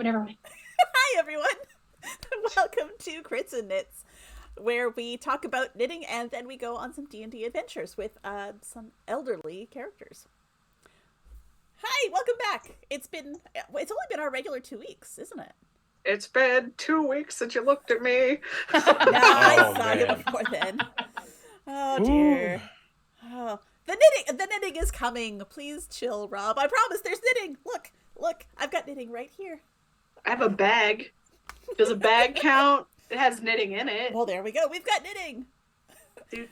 never mind. Hi, everyone. Welcome to Crits and Knits, where we talk about knitting and then we go on some D&D adventures with some elderly characters. Hi, welcome back. It's only been our regular 2 weeks, isn't it? It's been 2 weeks since you looked at me. I saw you before then. Oh dear. Oh, the knitting is coming. Please chill, Rob. I promise there's knitting. Look, I've got knitting right here. I have a bag. Does a bag count? It has knitting in it. Well, there we go. We've got knitting.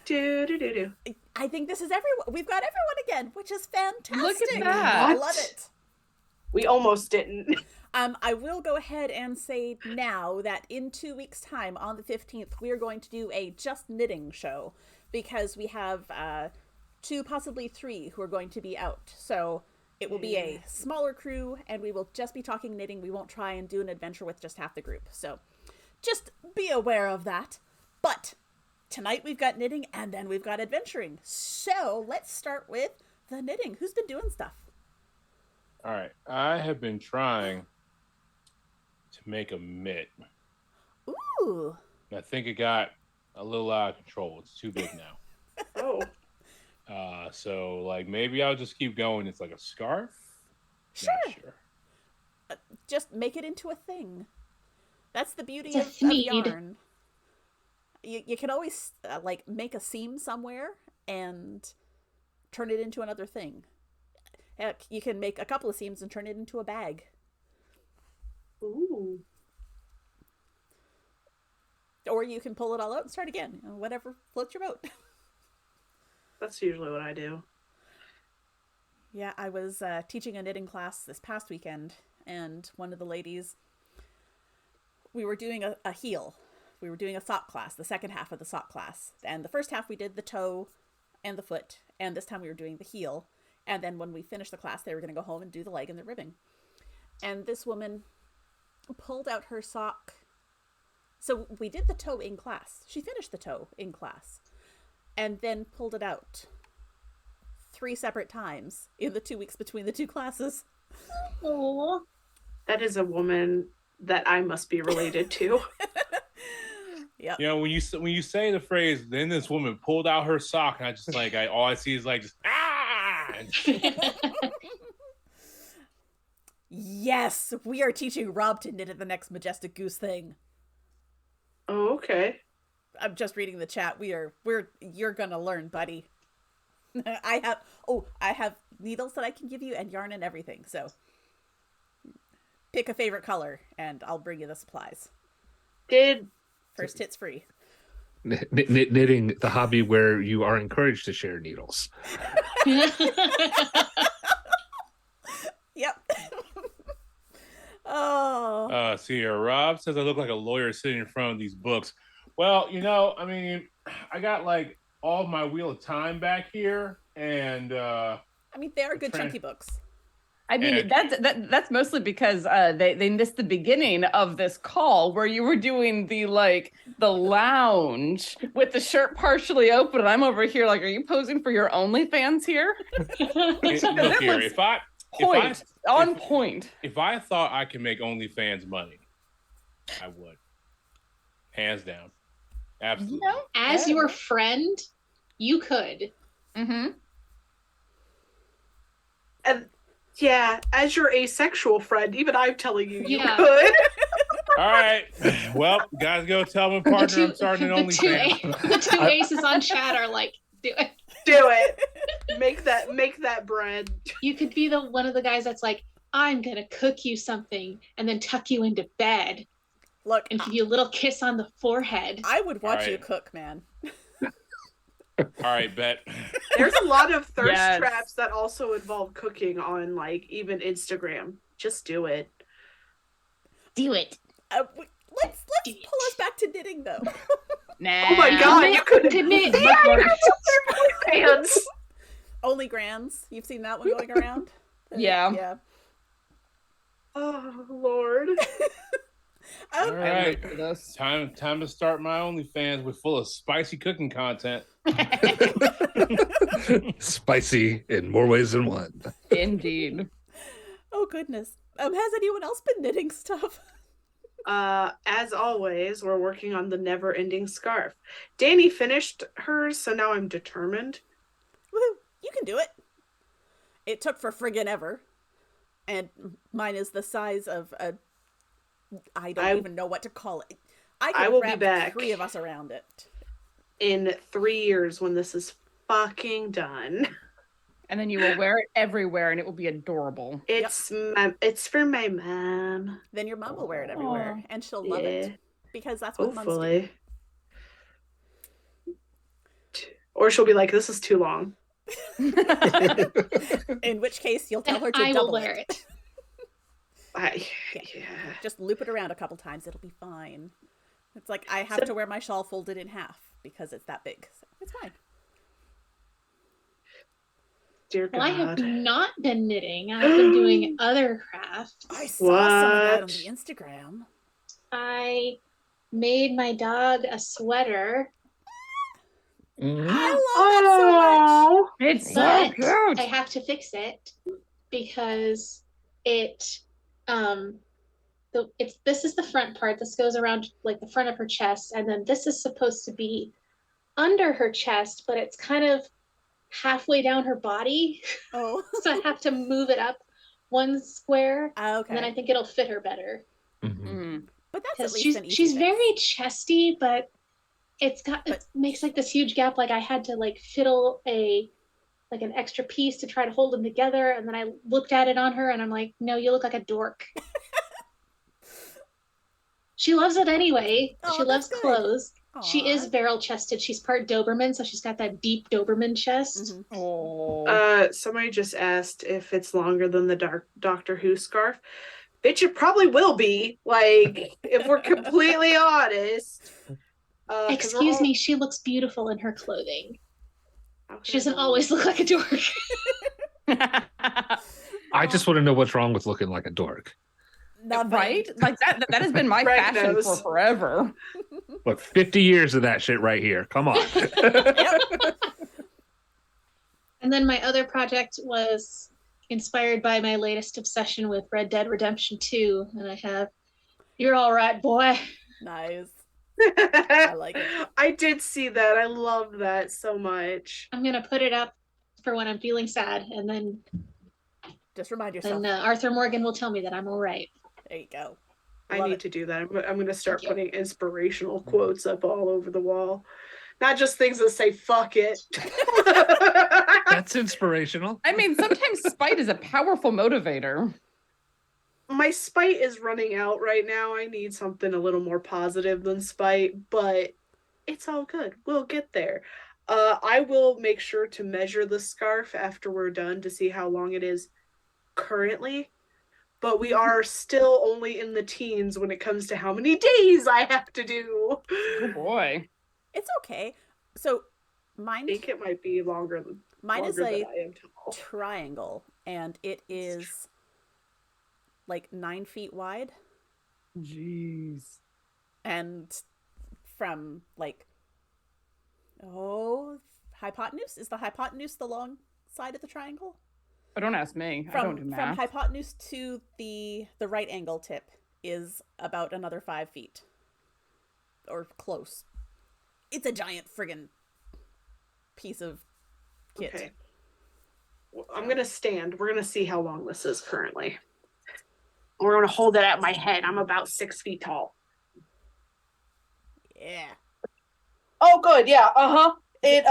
Do. I think this is everyone. We've got everyone again, which is fantastic. Look at that. I love it. We almost didn't. I will go ahead and say now that in 2 weeks' time, on the 15th, we are going to do a just knitting show because we have 2, possibly 3, who are going to be out. So it will be a smaller crew, and we will just be talking knitting. We won't try and do an adventure with just half the group. So just be aware of that. But tonight we've got knitting, and then we've got adventuring. So let's start with the knitting. Who's been doing stuff? All right. I have been trying to make a mitt. Ooh. I think it got a little out of control. It's too big now. Oh. So like maybe I'll just keep going. It's like a scarf. Sure. Not sure. Just make it into a thing. That's the beauty It's of a thneed. yarn. You can always like make a seam somewhere and turn it into another thing. Heck, you can make a couple of seams and turn it into a bag. Ooh. Or you can pull it all out and start again. Whatever floats your boat. That's usually what I do. Yeah, I was teaching a knitting class this past weekend, and one of the ladies, we were doing a heel. We were doing a sock class, the second half of the sock class. And the first half we did the toe and the foot, and this time we were doing the heel. And then when we finished the class, they were going to go home and do the leg and the ribbing. And this woman pulled out her sock. So we did the toe in class. She finished the toe in class. And then pulled it out 3 separate times in the 2 weeks between the 2 classes. Aww. That is a woman that I must be related to. Yep. You know, when you say the phrase, then this woman pulled out her sock, and I just like all I see is like just Yes, we are teaching Rob to knit at the next Majestic Goose thing. Oh, okay. I'm just reading the chat. You're gonna learn, buddy. I have needles that I can give you and yarn and everything. So pick a favorite color and I'll bring you the supplies. First hit's free. Knitting, the hobby where you are encouraged to share needles. Yep. Oh. see here. Rob says I look like a lawyer sitting in front of these books. Well, you know, I mean, I got like all my Wheel of Time back here, and I mean, they are good chunky books. I mean, that's mostly because they missed the beginning of this call where you were doing the lounge with the shirt partially open, and I'm over here like, are you posing for your OnlyFans here? Look here, if I thought I could make OnlyFans money, I would, hands down, absolutely. You know, as your friend, you could. Mm-hmm. And yeah, as your asexual friend, even I'm telling you, you Yeah. could. All right, well, guys, go tell my partner I'm starting an OnlyFans. The 2 aces on chat are like, do it. Do it. Make that bread. You could be one of the guys that's like, I'm gonna cook you something and then tuck you into bed Look, and give you a little kiss on the forehead. I would watch All you right. cook, man. All right, bet. There's a lot of thirst Yes. traps that also involve cooking on like even Instagram. Just do it. Do it. Let's pull us back to knitting, though. Nah. Oh my god, you could To knit. hands. Only Grands. You've seen that one going around? Yeah. Yeah. Oh Lord. All right, time to start my OnlyFans with full of spicy cooking content. Spicy in more ways than one. Indeed. Oh, goodness. Has anyone else been knitting stuff? As always, we're working on the never-ending scarf. Danny finished hers, so now I'm determined. Woohoo! You can do it. It took for friggin' ever. And mine is the size of a... I don't even know what to call it. I will could be back 3 of us around it. in 3 years when this is fucking done. And then you will wear it everywhere and it will be adorable. It's for my mom. Then your mom will wear it everywhere, Aw. and she'll love Yeah. it. Because that's what moms do. Hopefully. Or she'll be like, this is too long. In which case, you'll tell her to I will double wear it. it. Yeah. Just loop it around a couple times. It'll be fine. It's like I have to wear my shawl folded in half because it's that big. So it's fine. Dear God. Well, I have not been knitting. I've been doing other crafts. I saw some of that on What? the Instagram. I made my dog a sweater, Mhm. I love it so much. Oh, It's so but cute. I have to fix it because this is the front part. This goes around like the front of her chest, and then this is supposed to be under her chest, but it's kind of halfway down her body. Oh, So I have to move it up one square, okay. and then I think it'll fit her better. Mhm. Mm. But that's at Because least an easy she's fix. very chesty, but it makes like this huge gap. Like I had to like fiddle an extra piece to try to hold them together, and then I looked at it on her, and I'm like, no, you look like a dork. She loves it anyway. Oh, She loves that's good. clothes. She is Aw. barrel chested. She's part Doberman, so she's got that deep Doberman chest. Mhm. Oh. somebody just asked if it's longer than the Doctor Who scarf. Bitch, it probably will be. Like, if we're completely honest. 'Cause we're Excuse all- me, she looks beautiful in her clothing. Okay, She doesn't well, always look like a dork. I just want to know what's wrong with looking like a dork. Nothing. Right? Like that has been my Greg fashion knows. for forever. Look, 50 years of that shit right here. Come on. And then my other project was inspired by my latest obsession with Red Dead Redemption 2. And I have You're All Right, Boy. Nice. I like it. I did see that. I love that so much. I'm going to put it up for when I'm feeling sad. And then Just remind yourself. Arthur Morgan will tell me that I'm all right. There you go. I Love need it. to do that. I'm going to start Thank you. putting inspirational quotes up all over the wall. Not just things that say, fuck it. That's inspirational. I mean, sometimes spite is a powerful motivator. My spite is running out right now. I need something a little more positive than spite, but it's all good. We'll get there. I will make sure to measure the scarf after we're done to see how long it is currently, but we are still only in the teens when it comes to how many days I have to do. Oh boy. It's okay. So I mine think it might be longer is is than a I am tall. triangle, and it is like 9 feet wide, Jeez. and from like hypotenuse. Is the hypotenuse the long side of the triangle? Oh, don't ask me. I don't do From math. hypotenuse to the right angle tip is about another 5 feet, or close. It's a giant friggin' piece of kit. Okay. Well, I'm gonna stand. We're gonna see how long this is currently. We're gonna hold it at my head. I'm about 6 feet tall. Yeah. Oh, good. Yeah. It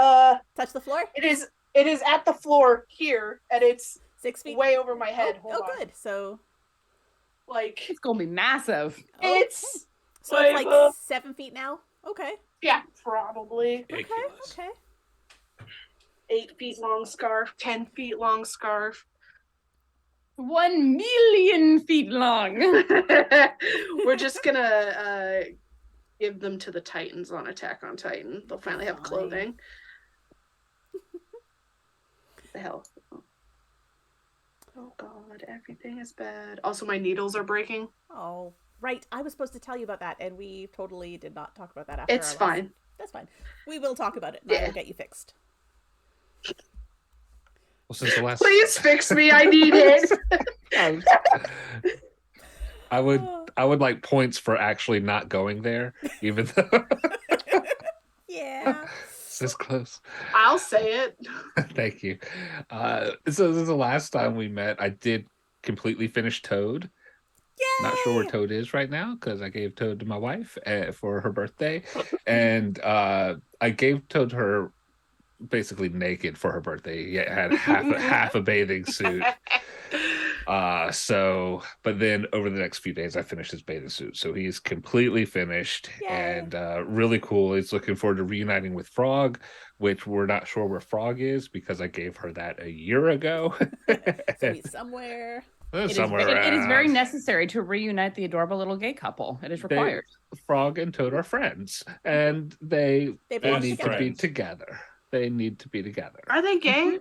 Touch the floor. it is at the floor here, and it's 6 feet. way over my head. Hold on. good. So Like It's gonna be massive. it's so it's like, like 7 feet now. Okay. yeah, probably Ridiculous. Okay. 8 feet long scarf, 10 feet long scarf. 1 million feet long. We're just gonna give them to the Titans on Attack on Titan. They'll finally have Fine. clothing. The hell. Oh God, everything is bad. Also, my needles are breaking. Oh, right. I was supposed to tell you about that, and we totally did not talk about that after It's our last- fine. That's fine. We will talk about it, and I Yeah. will get you fixed. Well, since the last Please fix me. I need it. I would like points for actually not going there, even though Yeah. it's this close. I'll say it. Thank you. So this is the last time we met. I did completely finish Toad. Not sure where Yay! Toad is right now because I gave Toad to my wife for her birthday, and I gave Toad her basically naked for her birthday. Yeah, had half a bathing suit. But then over the next few days, I finished his bathing suit, so he's completely finished. Yay. And really cool. He's looking forward to reuniting with Frog, which we're not sure where Frog is because I gave her that a year ago. So he's somewhere. It is very necessary to reunite the adorable little gay couple. It is required. Frog and Toad are friends, and they need to be together. They need to be together. Are they gay?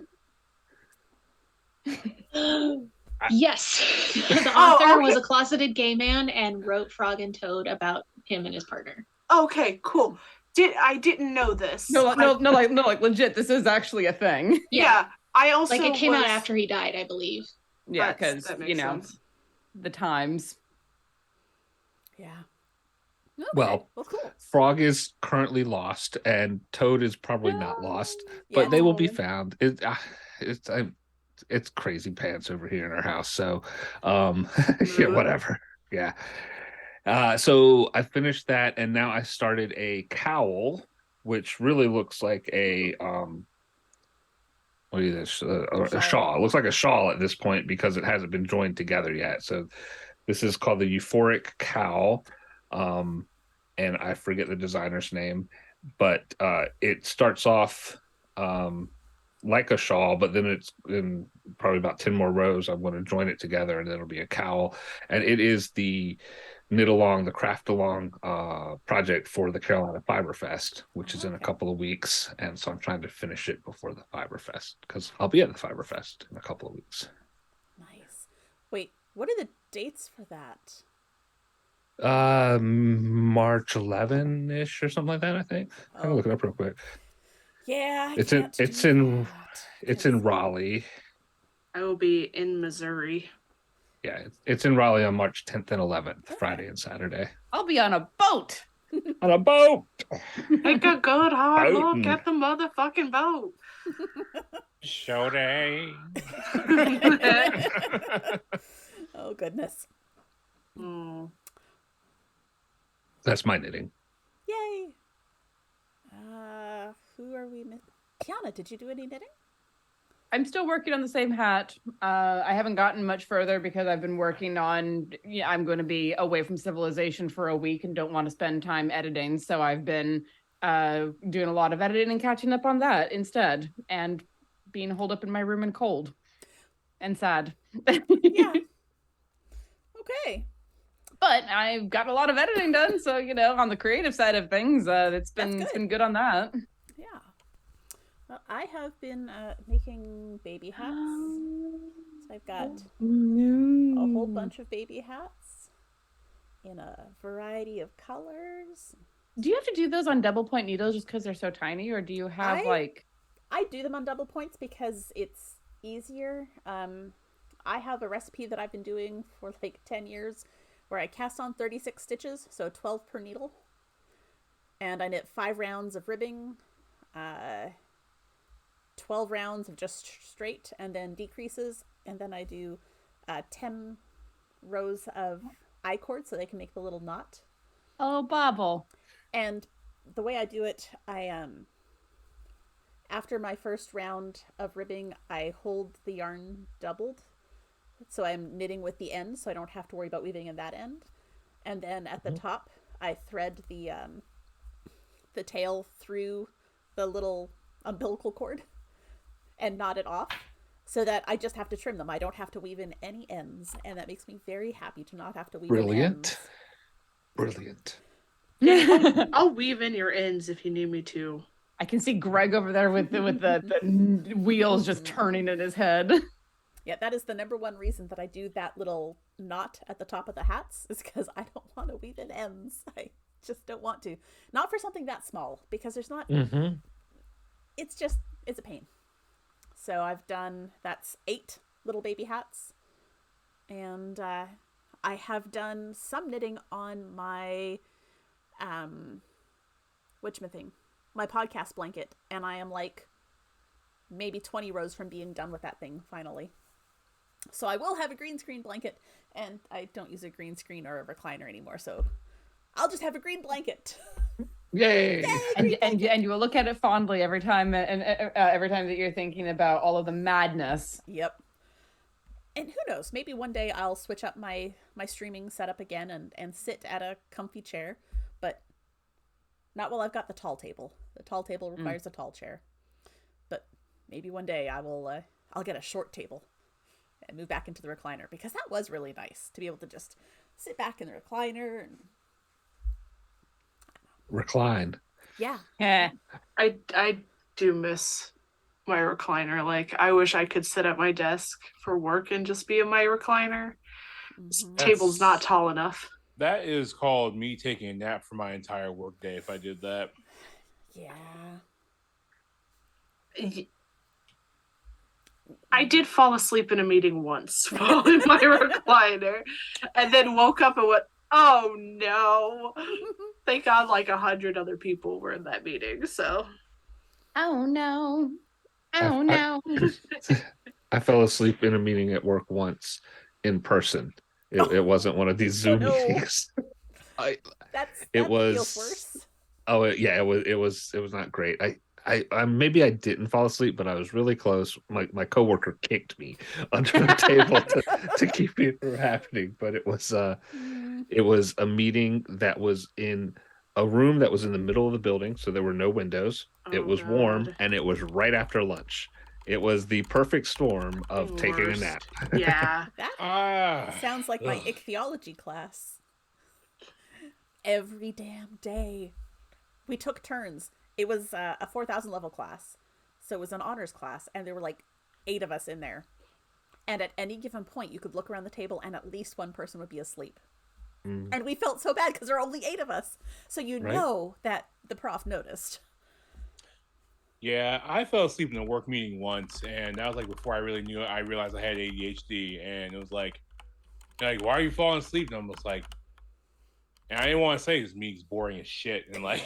Yes. The author was a closeted gay man and wrote Frog and Toad about him and his partner. Okay, cool. I didn't know this. No, like legit. This is actually a thing. Yeah. I also it came out after he died, I believe. Yeah, because sense. The times. Yeah. Okay. Well, cool. Frog is currently lost, and Toad is probably not lost, but they will be found. It's crazy pants over here in our house, so yeah, whatever. Yeah. So I finished that, and now I started a cowl, which really looks like a what is this? A shawl. It looks like a shawl at this point because it hasn't been joined together yet. So this is called the Euphoric Cowl, and I forget the designer's name, but it starts off like a shawl, but then it's in probably about 10 more rows. I'm going to join it together, and then it'll be a cowl. And it is the knit along, the craft along project for the Carolina Fiber Fest, which is in a couple of weeks. And so I'm trying to finish it before the Fiber Fest because I'll be at the Fiber Fest in a couple of weeks. Nice. Wait, what are the dates for that? March 11-ish or something like that, I think. I'm gonna look it up real quick. Yeah, it's in Raleigh. I will be in Missouri. Yeah, it's in Raleigh on March 10th and 11th, Friday and Saturday. I'll be on a boat. On a boat. Take a good hard look at the motherfucking boat. Show day. Oh goodness. That's my knitting. Yay. Who are we missing? Kiana, did you do any knitting? I'm still working on the same hat. I haven't gotten much further because I've been working on, I'm going to be away from civilization for a week and don't want to spend time editing. So I've been doing a lot of editing and catching up on that instead, and being holed up in my room and cold and sad. Yeah. Okay. But I've got a lot of editing done, so on the creative side of things, it's been good on that. Yeah. Well, I have been making baby hats. So I've got a whole bunch of baby hats in a variety of colors. Do you have to do those on double point needles just because they're so tiny, or do you have I do them on double points because it's easier. I have a recipe that I've been doing for like 10 years where I cast on 36 stitches, so 12 per needle. And I knit 5 rounds of ribbing, 12 rounds of just straight and then decreases. And then I do 10 rows of I-cord so they can make the little knot. Oh, bobble. And the way I do it, after my first round of ribbing, I hold the yarn doubled. So I'm knitting with the end, so I don't have to worry about weaving in that end. And then at the top, I thread the tail through the little umbilical cord and knot it off so that I just have to trim them. I don't have to weave in any ends, and that makes me very happy to not have to weave in ends. Brilliant. I'll weave in your ends if you need me to. I can see Greg over there with the wheels just turning in his head. Yeah, that is the number one reason that I do that little knot at the top of the hats, is because I don't want to weave in ends. I just don't want to. Not for something that small, because there's not... It's a pain. So I've done, that's 8 little baby hats. And I have done some knitting on my whatchamithing, my podcast blanket, and I am like maybe 20 rows from being done with that thing finally. So I will have a green screen blanket, and I don't use a green screen or a recliner anymore, so I'll just have a green blanket. Yay! And you will look at it fondly every time, and every time that you're thinking about all of the madness. Yep. And who knows, maybe one day I'll switch up my streaming setup again and sit at a comfy chair, but not while I've got the tall table. The tall table requires a tall chair. But maybe one day I'll get a short table and move back into the recliner, because that was really nice to be able to just sit back in the recliner and Recline. yeah. I do miss my recliner. Like, I wish I could sit at my desk for work and just be in my recliner. This table's not tall enough. That is called me taking a nap for my entire workday if I did that. Yeah. I did fall asleep in a meeting once while in my recliner, and then woke up and went, oh no. Thank God like 100 other people were in that meeting, so. Oh no. Oh no. I fell asleep in a meeting at work once in person. It wasn't one of these Zoom meetings. That was feels worse. Oh yeah, it was not great. I maybe I didn't fall asleep, but I was really close. My coworker kicked me under the table to keep it from happening. But it was a meeting that was in a room that was in the middle of the building, so there were no windows. It was warm, and it was right after lunch. It was the perfect storm of taking a nap. Yeah. That sounds like my ichthyology class. Every damn day. We took turns. It was a 4,000 level class. So it was an honors class, and there were like 8 of us in there. And at any given point, you could look around the table and at least one person would be asleep. And we felt so bad because there are only 8 of us. So know that the prof noticed. Yeah, I fell asleep in a work meeting once, and that was like before I really knew it. I realized I had ADHD, and it was like, why are you falling asleep? And I'm just like, and I didn't want to say this meeting's boring as shit, and like,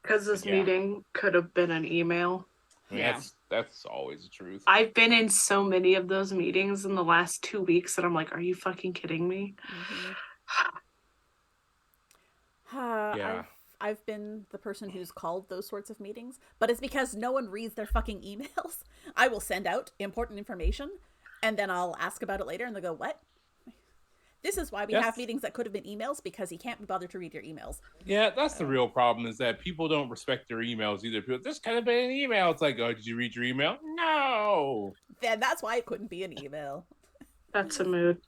because this meeting could have been an email. I mean, that's always the truth. I've been in so many of those meetings in the last 2 weeks that I'm like, are you fucking kidding me? Yeah. I've been the person who's called those sorts of meetings, but it's because no one reads their fucking emails. I will send out important information, and then I'll ask about it later, and they'll go, what? This is why we have meetings that could have been emails, because you can't be bothered to read your emails. Yeah, that's the real problem, is that people don't respect their emails either. People, this could have been an email. It's like, oh, did you read your email? No. Then that's why it couldn't be an email. That's a mood.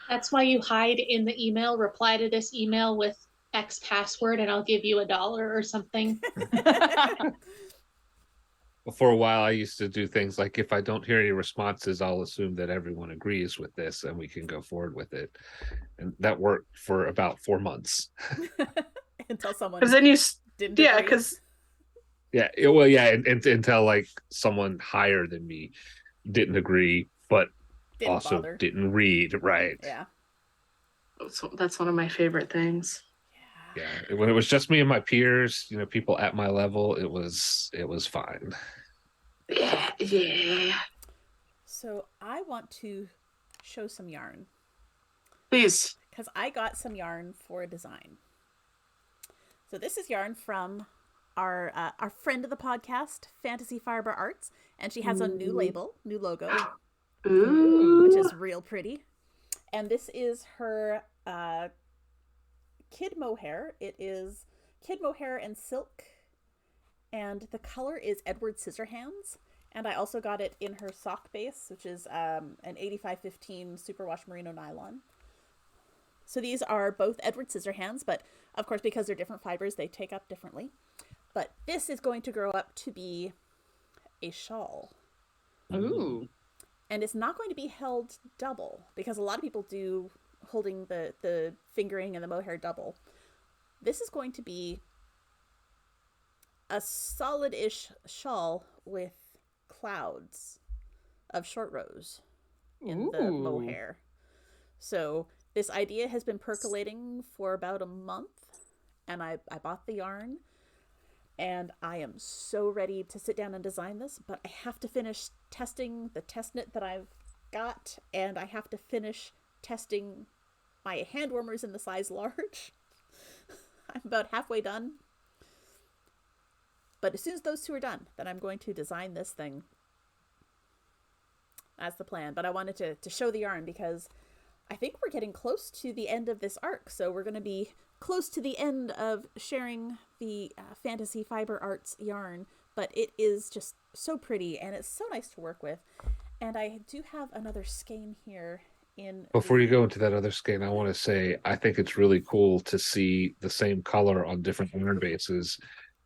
That's why you hide in the email, reply to this email with X password and I'll give you $1 or something. Well, for a while, I used to do things like, if I don't hear any responses, I'll assume that everyone agrees with this and we can go forward with it. And that worked for about 4 months. Until someone because then you didn't agree. Because until like someone higher than me didn't agree, but didn't read, right? Yeah. That's one of my favorite things. Yeah, when it was just me and my peers, people at my level, it was fine. Yeah. So I want to show some yarn. Please. Because I got some yarn for a design. So this is yarn from our friend of the podcast, Fantasy Fiber Arts, and she has a new logo, which is real pretty. And this is her kid mohair. It is kid mohair and silk, and the color is Edward Scissorhands. And I also got it in her sock base, which is an 8515 superwash merino nylon. So these are both Edward Scissorhands, but of course, because they're different fibers, they take up differently. But this is going to grow up to be a shawl. Ooh. And it's not going to be held double, because a lot of people do holding the fingering and the mohair double. This is going to be a solid-ish shawl with clouds of short rows in the mohair. So this idea has been percolating for about a month, and I bought the yarn, and I am so ready to sit down and design this, but I have to finish testing the test knit that I've got, and I have to finish testing my hand warmers in the size large. I'm about halfway done. But as soon as those two are done, then I'm going to design this thing. That's the plan. But I wanted to show the yarn because I think we're getting close to the end of this arc. So we're going to be close to the end of sharing the Fantasy Fiber Arts yarn. But it is just so pretty and it's so nice to work with. And I do have another skein here. Before you go into that other skein, I want to say I think it's really cool to see the same color on different yarn bases.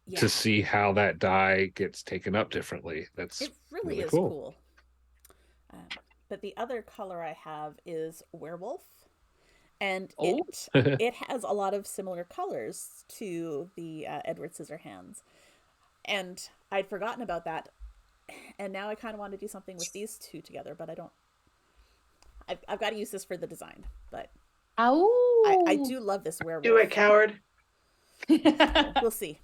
Yeah. To see how that dye gets taken up differently. It really is cool. But the other color I have is werewolf, and it has a lot of similar colors to the Edward Scissorhands, and I'd forgotten about that, and now I kind of want to do something with these two together, but I don't. I've got to use this for the design, but I do love this werewolf. Do it, coward. We'll see.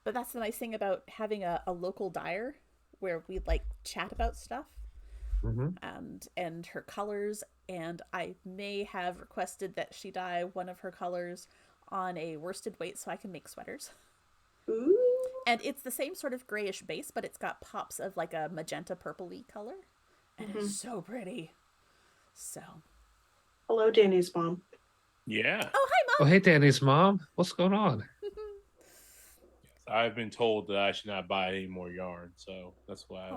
But that's the nice thing about having a local dyer where we like chat about stuff and her colors. And I may have requested that she dye one of her colors on a worsted weight so I can make sweaters. Ooh. And it's the same sort of grayish base, but it's got pops of like a magenta purpley color. And it's so pretty. So. Hello, Danny's mom. Yeah. Oh, hi, Mom. Oh, hey, Danny's mom. What's going on? I've been told that I should not buy any more yarn, so that's why.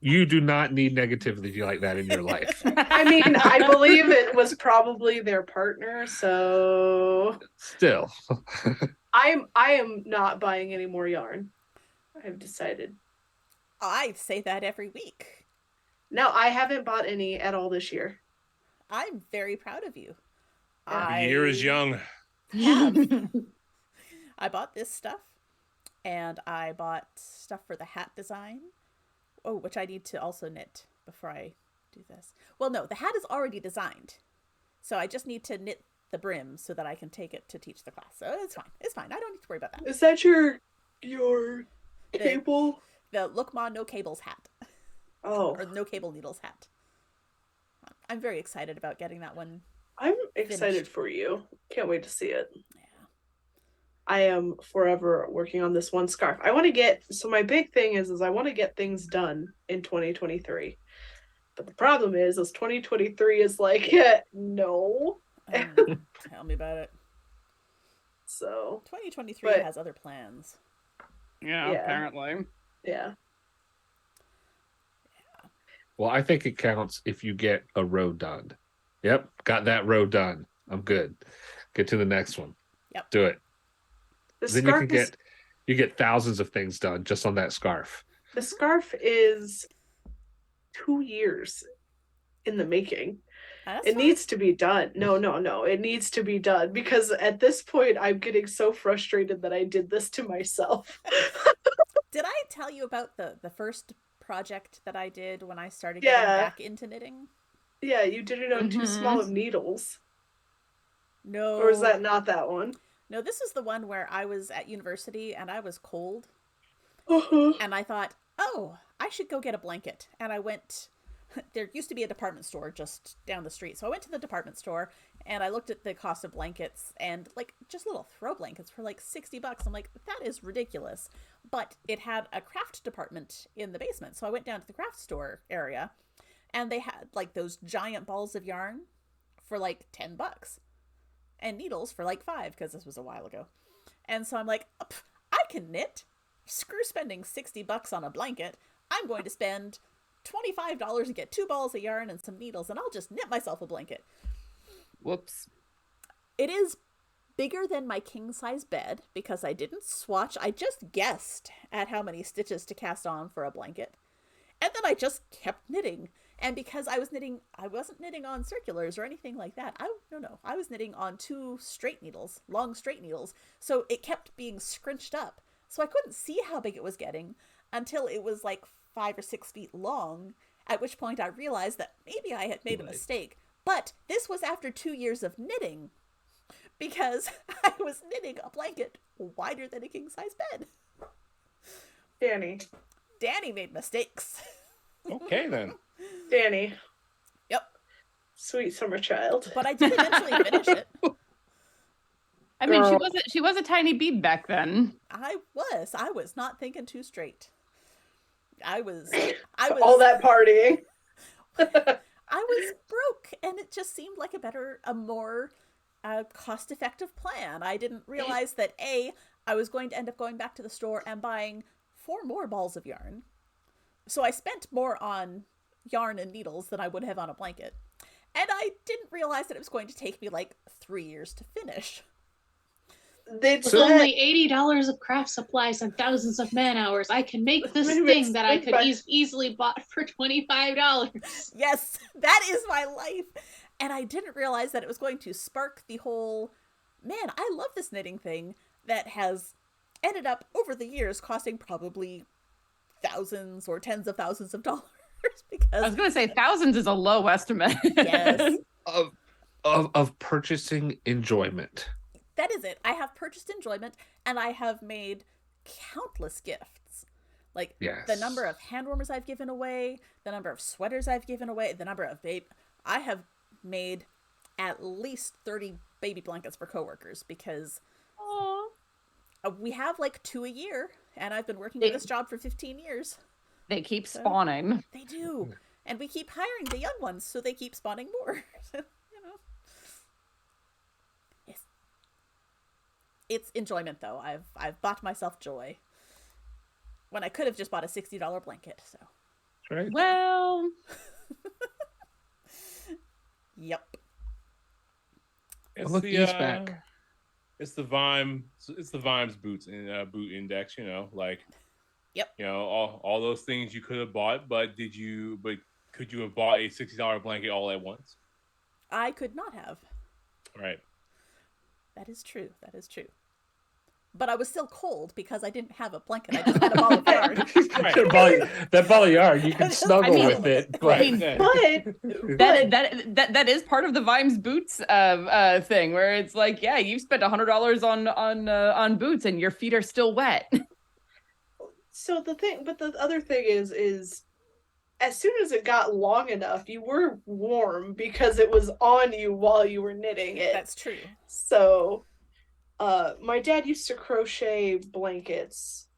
You do not need negativity like that in your life. I mean, I believe it was probably their partner, so still, I am not buying any more yarn. I've decided. I say that every week. No, I haven't bought any at all this year. I'm very proud of you. The year is young. I bought this stuff, and I bought stuff for the hat design. Oh, which I need to also knit before I do this. Well, no, the hat is already designed. So I just need to knit the brim so that I can take it to teach the class. So it's fine. It's fine. I don't need to worry about that. Is that your cable? The Look Ma No Cables hat. Oh. Or No Cable Needles hat. I'm very excited about getting that one. I'm excited finished. For you. Can't wait to see it. Yeah. I am forever working on this one scarf. I want to get, so my big thing is I want to get things done in 2023. But the problem is 2023 is like, no. Tell me about it. So 2023 has other plans. Yeah, apparently. Yeah. Well, I think it counts if you get a row done. Yep, got that row done. I'm good. Get to the next one. Yep. Do it. Then you get thousands of things done just on that scarf. The scarf is 2 years in the making. It needs to be done. No. It needs to be done because at this point I'm getting so frustrated that I did this to myself. Did I tell you about the first project that I did when I started getting back into knitting? Yeah, you did it on too small of needles. No. Or is that not that one? No, this is the one where I was at university and I was cold. And I thought, oh, I should go get a blanket. And I went, there used to be a department store just down the street. So I went to the department store and I looked at the cost of blankets and like just little throw blankets for like $60. I'm like, that is ridiculous. But it had a craft department in the basement. So I went down to the craft store area and they had like those giant balls of yarn for like $10 and needles for like $5 because this was a while ago. And so I'm like, I can knit. Screw spending $60 on a blanket. I'm going to spend $25 and get 2 balls of yarn and some needles and I'll just knit myself a blanket. Whoops. It is bigger than my king size bed because I didn't swatch. I just guessed at how many stitches to cast on for a blanket. And then I just kept knitting. And because I was knitting, I wasn't knitting on circulars or anything like that. I was knitting on 2 straight needles, long straight needles. So it kept being scrunched up. So I couldn't see how big it was getting until it was like 5 or 6 feet long, at which point I realized that maybe I had made a mistake. But this was after 2 years of knitting, because I was knitting a blanket wider than a king-size bed. Danny made mistakes. Okay, then. Danny. Yep. Sweet summer child. But I did eventually finish it. I mean, she was a tiny bead back then. I was not thinking too straight. I was all that partying. I was broke, and it just seemed like a more cost-effective plan. I didn't realize that I was going to end up going back to the store and buying 4 more balls of yarn. So I spent more on yarn and needles than I would have on a blanket. And I didn't realize that it was going to take me like 3 years to finish. With only $80 of craft supplies and thousands of man hours, I can make this thing that I could easily bought for $25. Yes, that is my life. And I didn't realize that it was going to spark the whole, man, I love this knitting thing that has ended up over the years costing probably thousands or tens of thousands of dollars. Because I was going to say thousands is a low estimate. Yes. of purchasing enjoyment. That is it. I have purchased enjoyment, and I have made countless gifts. Like, the number of hand warmers I've given away, the number of sweaters I've given away, the number of I have made at least 30 baby blankets for coworkers, because we have like 2 a year, and I've been working at this job for 15 years. They keep spawning. They do. And we keep hiring the young ones, so they keep spawning more. It's enjoyment, though. I've bought myself joy when I could have just bought a $60 blanket. So, right. Well, yep. It's look, he's back. It's the Vimes boot index. Like, yep. All those things you could have bought, but could you have bought a $60 blanket all at once? I could not have. Right. That is true. But I was still cold because I didn't have a blanket. I just had a ball of yarn. That ball of yarn, you can snuggle with it. But that is part of the Vimes boots thing, where it's like, yeah, you've spent $100 on boots and your feet are still wet. So the other thing is as soon as it got long enough, you were warm because it was on you while you were knitting it. That's true. So, my dad used to crochet blankets,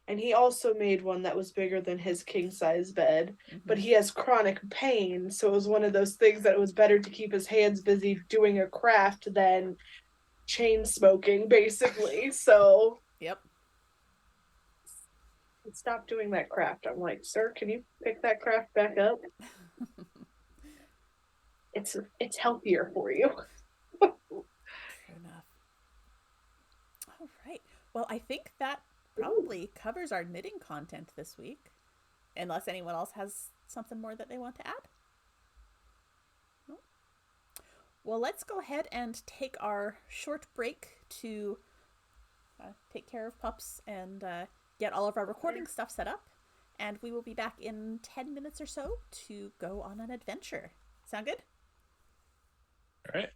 and he also made one that was bigger than his king-size bed, but he has chronic pain, so it was one of those things that it was better to keep his hands busy doing a craft than chain smoking, basically. So, yep. Stop doing that craft. I'm like, sir, can you pick that craft back up? It's healthier for you. Fair enough. All right. Well, I think that probably covers our knitting content this week, unless anyone else has something more that they want to add. No? Well, let's go ahead and take our short break to take care of pups and get all of our recording stuff set up, and we will be back in 10 minutes or so to go on an adventure. Sound good? All right.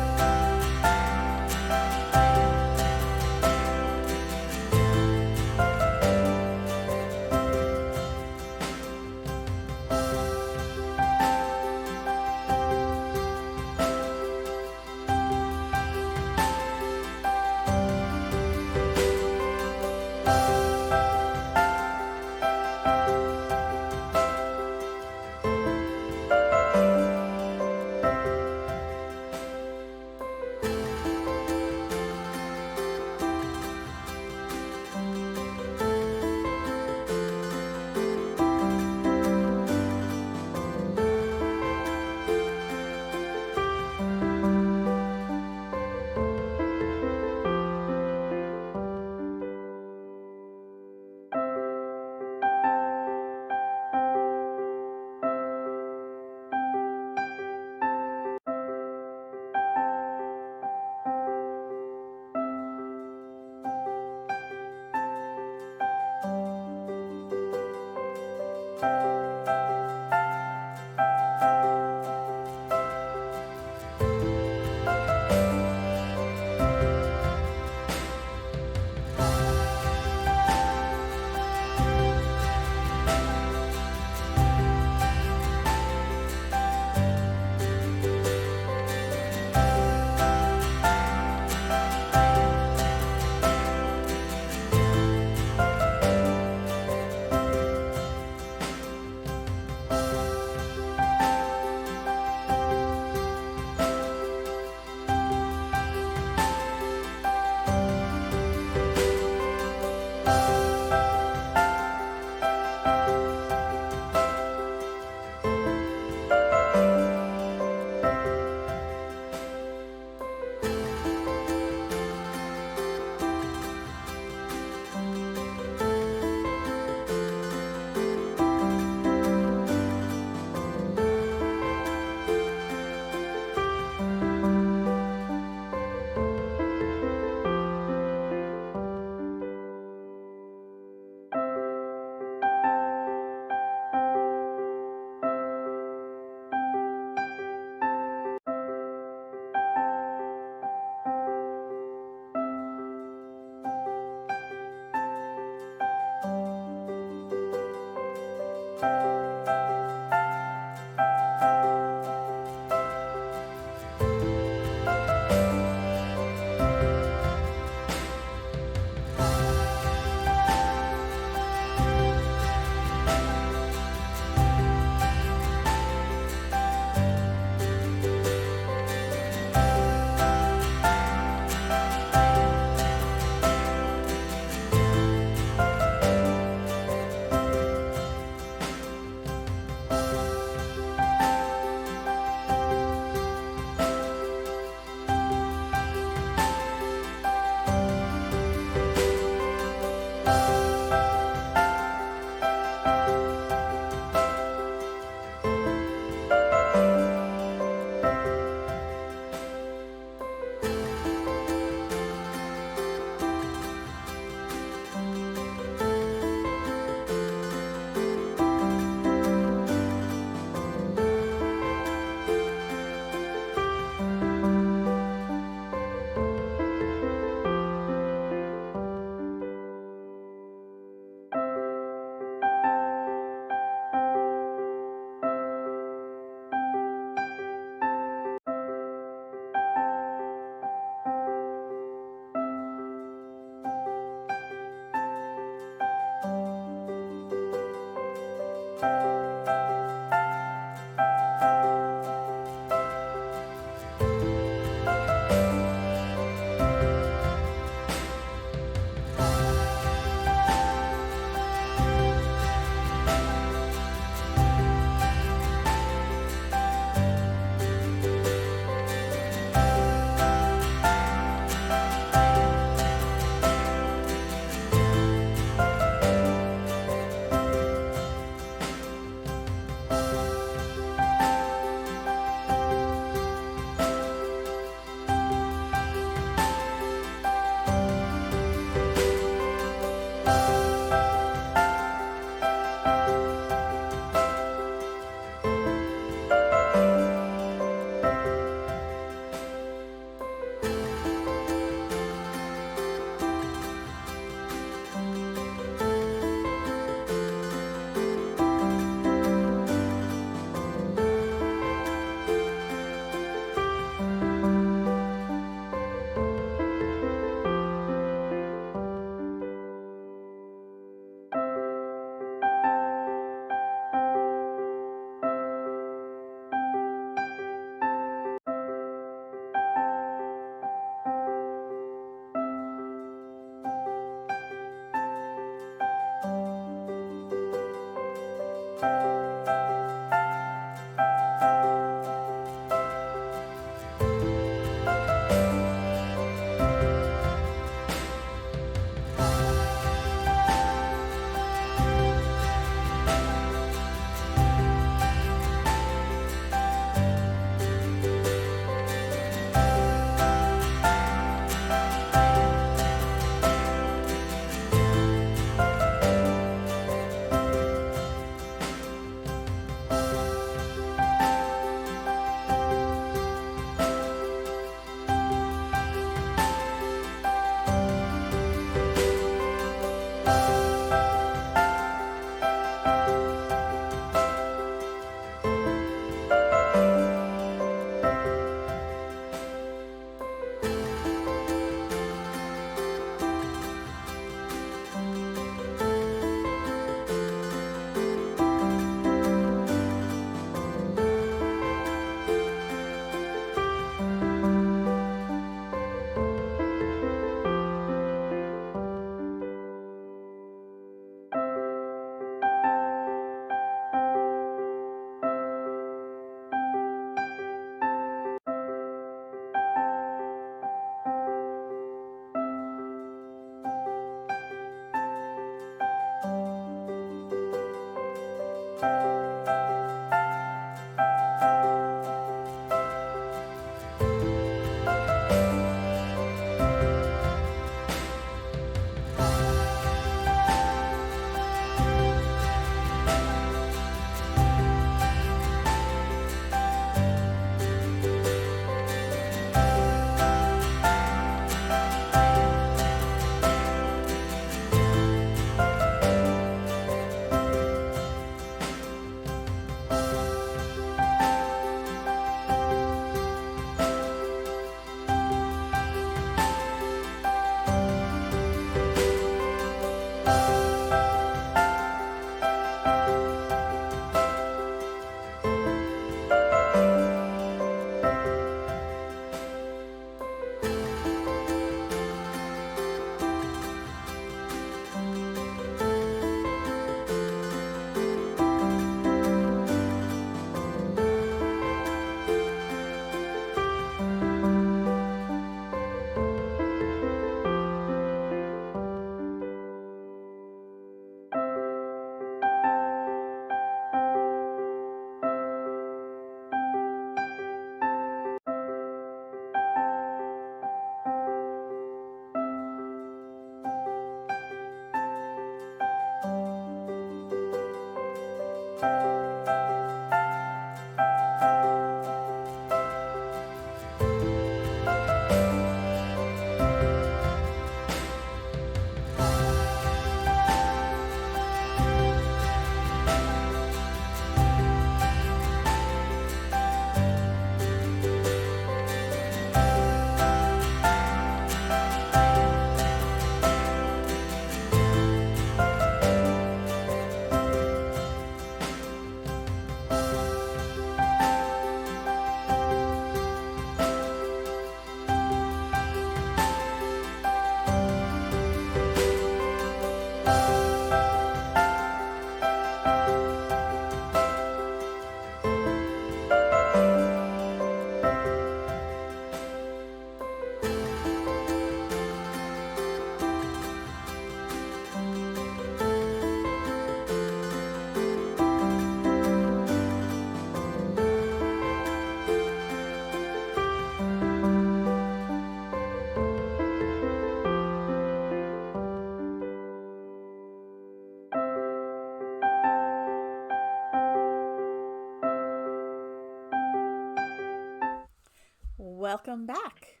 Welcome back.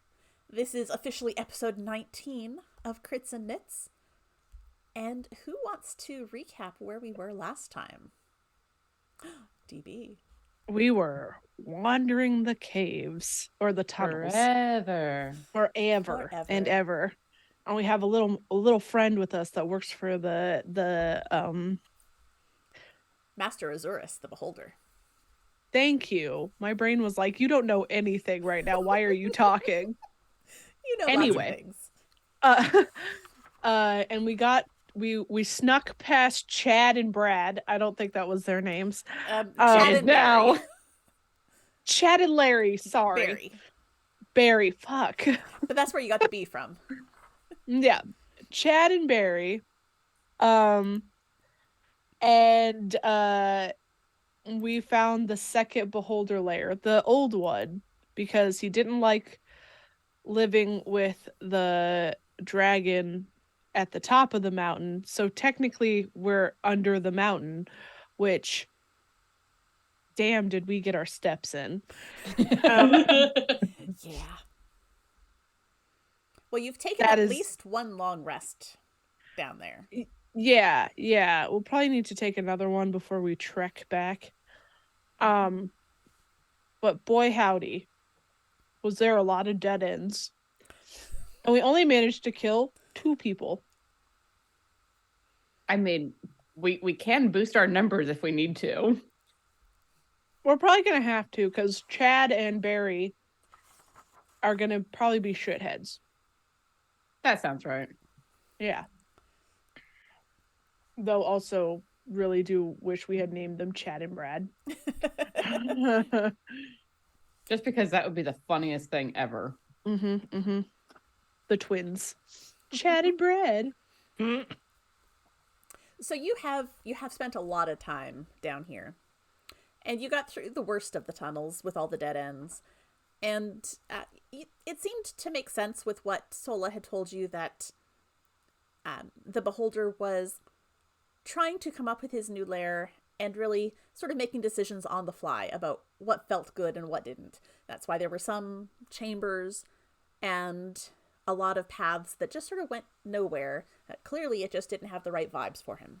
This is officially episode 19 of Crits and Knits. And who wants to recap where we were last time? DB. We were wandering the caves or the tunnels forever and ever. And we have a little friend with us that works for the Master Azurus, the Beholder. Thank you. My brain was like, you don't know anything right now. Why are you talking? You know Anyway. lots of things. And we snuck past Chad and Brad. I don't think that was their names. Chad and Barry. Chad and Larry, sorry. Barry, fuck. But that's where you got the B from. Yeah. Chad and Barry. And we found the second Beholder lair, the old one, because he didn't like living with the dragon at the top of the mountain. So technically we're under the mountain, which, damn, did we get our steps in. Yeah. Well, you've taken at least one long rest down there. Yeah. We'll probably need to take another one before we trek back. But boy howdy, was there a lot of dead ends. And we only managed to kill 2 people. I mean, we can boost our numbers if we need to. We're probably gonna have to, because Chad and Barry are gonna probably be shitheads. That sounds right. Yeah. Though also really do wish we had named them Chad and Brad. Just because that would be the funniest thing ever. The twins. Chad and Brad. So you have spent a lot of time down here. And you got through the worst of the tunnels with all the dead ends. And it seemed to make sense with what Sola had told you, that the Beholder was trying to come up with his new lair and really sort of making decisions on the fly about what felt good and what didn't. That's why there were some chambers and a lot of paths that just sort of went nowhere. Clearly, it just didn't have the right vibes for him.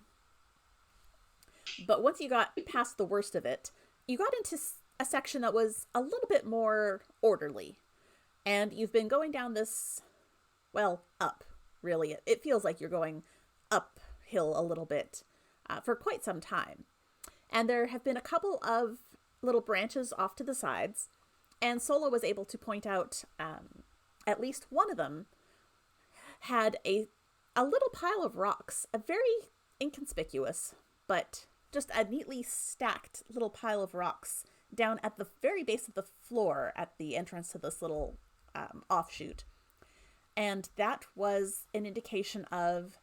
But once you got past the worst of it, you got into a section that was a little bit more orderly. And you've been going down this, well, up, really. It feels like you're going uphill a little bit for quite some time. And there have been a couple of little branches off to the sides. And Sola was able to point out at least one of them had a little pile of rocks, a very inconspicuous, but just a neatly stacked little pile of rocks down at the very base of the floor at the entrance to this little offshoot. And that was an indication of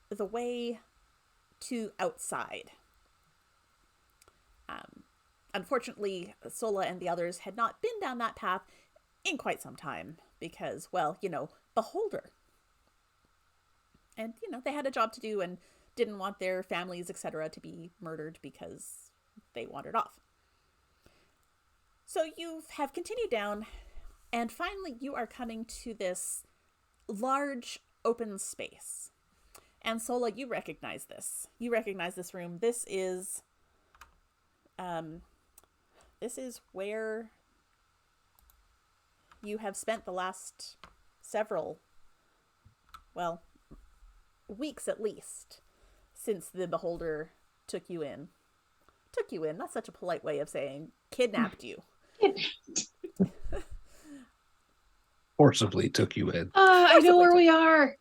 the way to outside. Unfortunately, Sola and the others had not been down that path in quite some time because, well, Beholder. And, they had a job to do and didn't want their families, etc., to be murdered because they wandered off. So you have continued down, and finally you are coming to this large open space. And Sola, you recognize this. You recognize this room. This is where you have spent the last several, well, weeks at least, since the Beholder took you in. Took you in, that's such a polite way of saying kidnapped you. Forcibly took you in. I know where we are.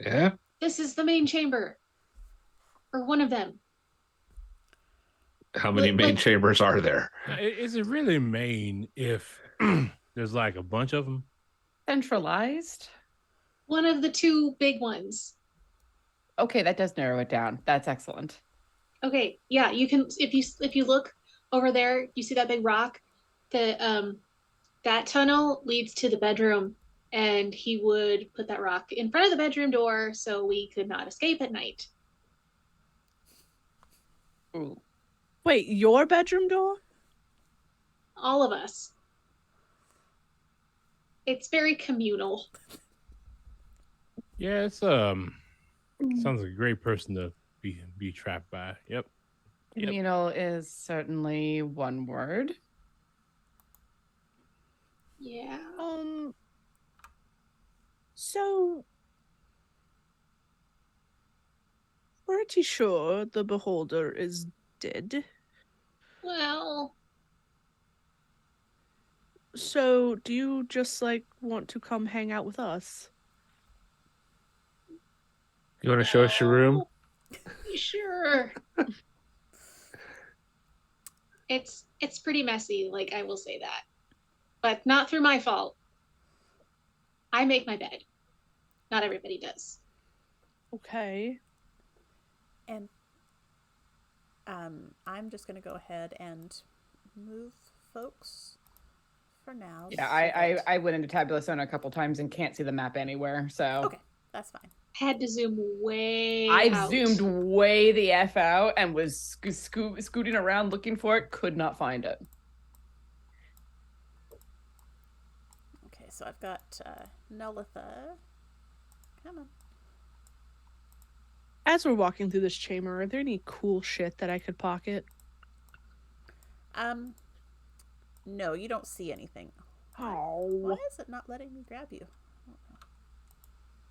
Yeah? This is the main chamber. Or one of them. How many main chambers are there? Is it really main if there's like a bunch of them? Centralized? One of the 2 big ones. Okay, that does narrow it down. That's excellent. Okay, yeah, you can, if you look over there, you see that big rock? That tunnel leads to the bedroom, and he would put that rock in front of the bedroom door so we could not escape at night. Ooh. Wait, your bedroom door? all of us. It's very communal. Yeah, it's sounds like a great person to be trapped by. Yep. Communal is certainly one word. Yeah. So pretty sure the beholder is dead. Well, So do you just like want to come hang out with us? You want to show us your room? Sure. It's pretty messy, like I will say that. But not through my fault. I make my bed. Not everybody does. Okay. And I'm just going to go ahead and move folks for now. Yeah, so I that- I went into Tabula Zona a couple times and can't see the map anywhere. So Okay, that's fine. Had to zoom way I out. zoomed way the F out and was scooting around looking for it. Could not find it. Okay, so I've got Nelitha. Come on. As we're walking through this chamber, are there any cool shit that I could pocket? No, you don't see anything. Oh. Why is it not letting me grab you?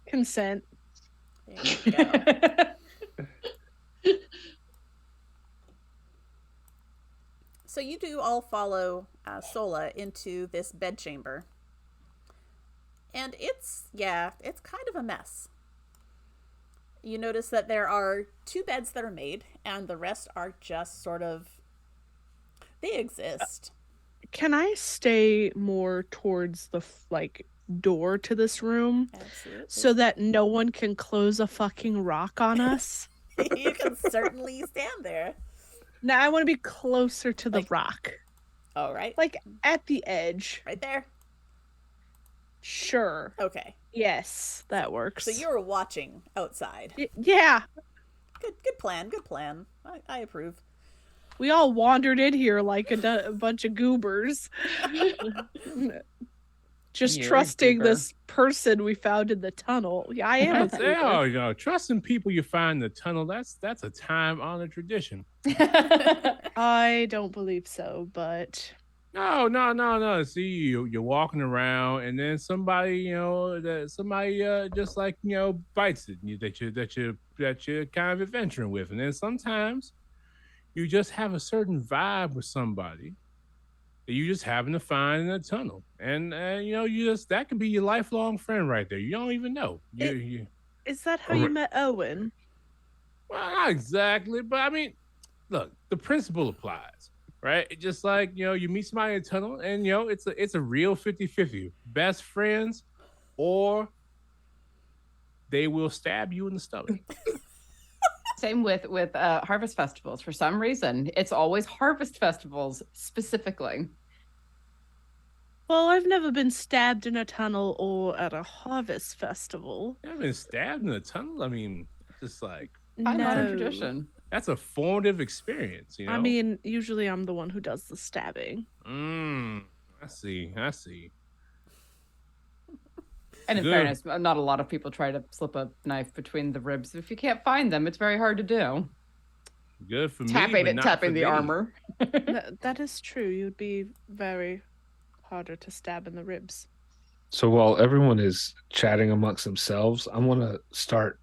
Consent. There you go. So you do all follow Sola into this bedchamber. And it's kind of a mess. You notice that there are 2 beds that are made, and the rest are just sort of, they exist. Can I stay more towards the door to this room Absolutely. so that no one can close a fucking rock on us? You can certainly stand there. No, I want to be closer to the rock. All right. Like at the edge. Right there. Sure. Okay. Yes, that works. So you're watching outside. Yeah. Good plan. Good plan. I approve. We all wandered in here like a bunch of goobers. Just You're a trusting goober. this person we found in the tunnel. Yeah, I am a That's, oh, goober. trusting people you find in the tunnel, that's a time-honored tradition. I don't believe so, but No. See, you're walking around, and then somebody, just like bites it. That you're kind of adventuring with, and then sometimes you just have a certain vibe with somebody that you just happen to find in a tunnel, and that could be your lifelong friend right there. You don't even know. is that how you met Owen? Well, not exactly, but I mean, look, the principle applies. Right? It's just like, you meet somebody in a tunnel and, it's a real 50-50. Best friends, or they will stab you in the stomach. Same with harvest festivals. For some reason, it's always harvest festivals specifically. Well, I've never been stabbed in a tunnel or at a harvest festival. You haven't been stabbed in a tunnel? I mean, just like, High modern No. tradition. that's a formative experience, I mean, usually I'm the one who does the stabbing. I see. And in Good. fairness, not a lot of people try to slip a knife between the ribs. If you can't find them, it's very hard to do. Good for me, but not Tapping for the thee. armor. That is true. You'd be very harder to stab in the ribs. So while everyone is chatting amongst themselves, I want to start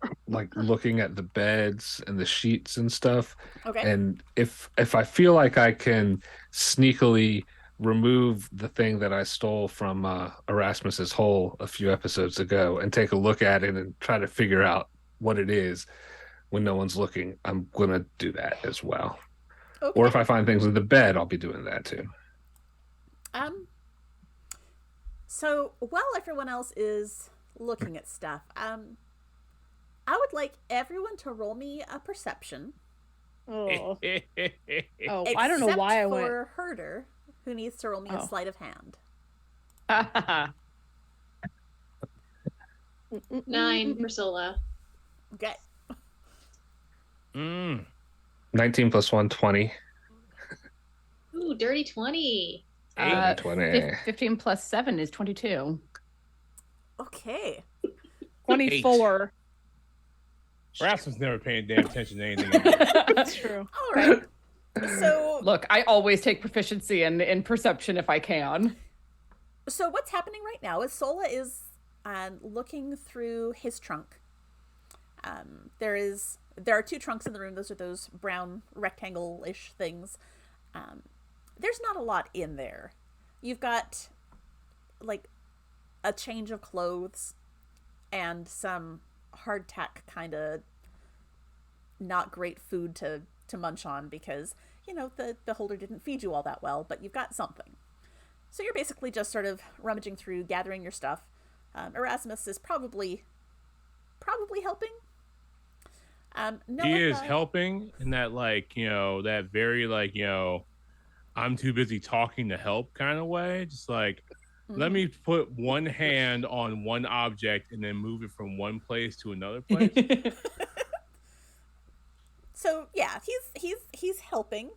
looking at the beds and the sheets and stuff. Okay. And if I feel like I can sneakily remove the thing that I stole from Erasmus's hole a few episodes ago and take a look at it and try to figure out what it is when no one's looking, I'm gonna do that as well. Okay. Or if I find things in the bed, I'll be doing that too. So while everyone else is looking at stuff, I would like everyone to roll me a perception. Oh, I don't know why I except went. for Herder, who needs to roll me a Oh. sleight of hand. 9 for Sola. Okay. 19 plus 1, 20. Ooh, dirty 20. Eight. 20. 15 plus 7 is 22. Okay. 24. Rasmus's never paying damn attention to anything anymore. That's true. All right. So Look, I always take proficiency in perception if I can. So what's happening right now is Sola is looking through his trunk. There are 2 trunks in the room. Those are those brown rectangle-ish things. There's not a lot in there. You've got like a change of clothes and some hardtack kind of not great food to munch on because, you know, the beholder didn't feed you all that well, but you've got something. So you're basically just sort of rummaging through, gathering your stuff. Erasmus is probably helping. He is helping in that, like, you know, that very, like, you know, I'm too busy talking to help kind of way. Just like, let me put one hand on one object and then move it from one place to another place. So yeah, he's helping,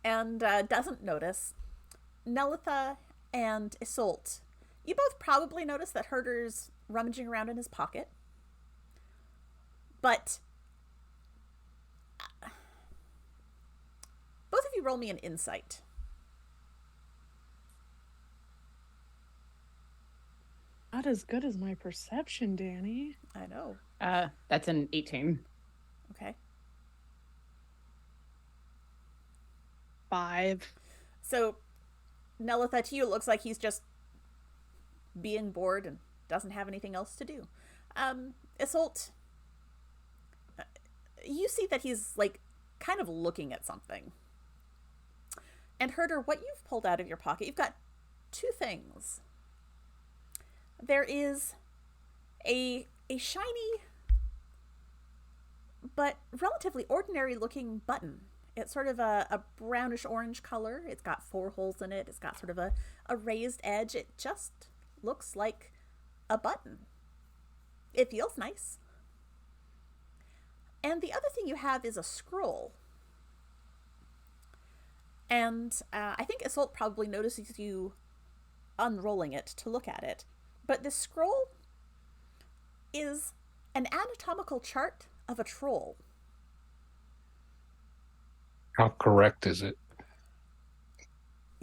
and doesn't notice. Nelitha and Isolt, you both probably notice that Herder's rummaging around in his pocket, but both of you roll me an insight. Not as good as my perception, Danny. I know. That's an 18. Okay. 5. So, Nelitha, to you, it looks like he's just being bored and doesn't have anything else to do. Isolt, you see that he's, like, kind of looking at something. And Herder, what you've pulled out of your pocket, you've got 2 things. There is a shiny but relatively ordinary looking button. It's sort of a brownish orange color. It's got 4 holes in it. It's got sort of a raised edge. It just looks like a button. It feels nice. And the other thing you have is a scroll. And I think Isolt probably notices you unrolling it to look at it. But this scroll is an anatomical chart of a troll. How correct is it?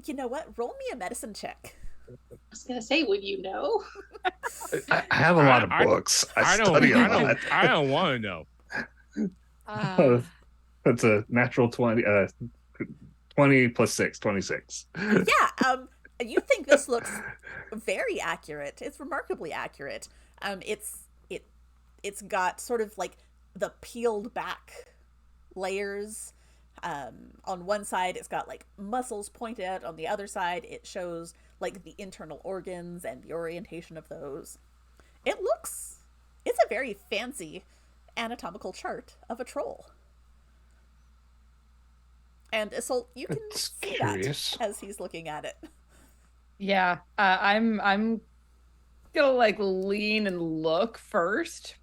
You know what? Roll me a medicine check. I was gonna say, would you know? I have a lot of books. I study a lot. I don't want to know. That's a natural 20. 20 plus 6, 26. Yeah, you think this looks very accurate. It's remarkably accurate. It's got sort of like the peeled back layers. On one side, it's got like muscles pointed out. On the other side, it shows like the internal organs and the orientation of those. It's a very fancy anatomical chart of a troll. And Isolt, you can see that as he's looking at it. Yeah, I'm gonna like lean and look first,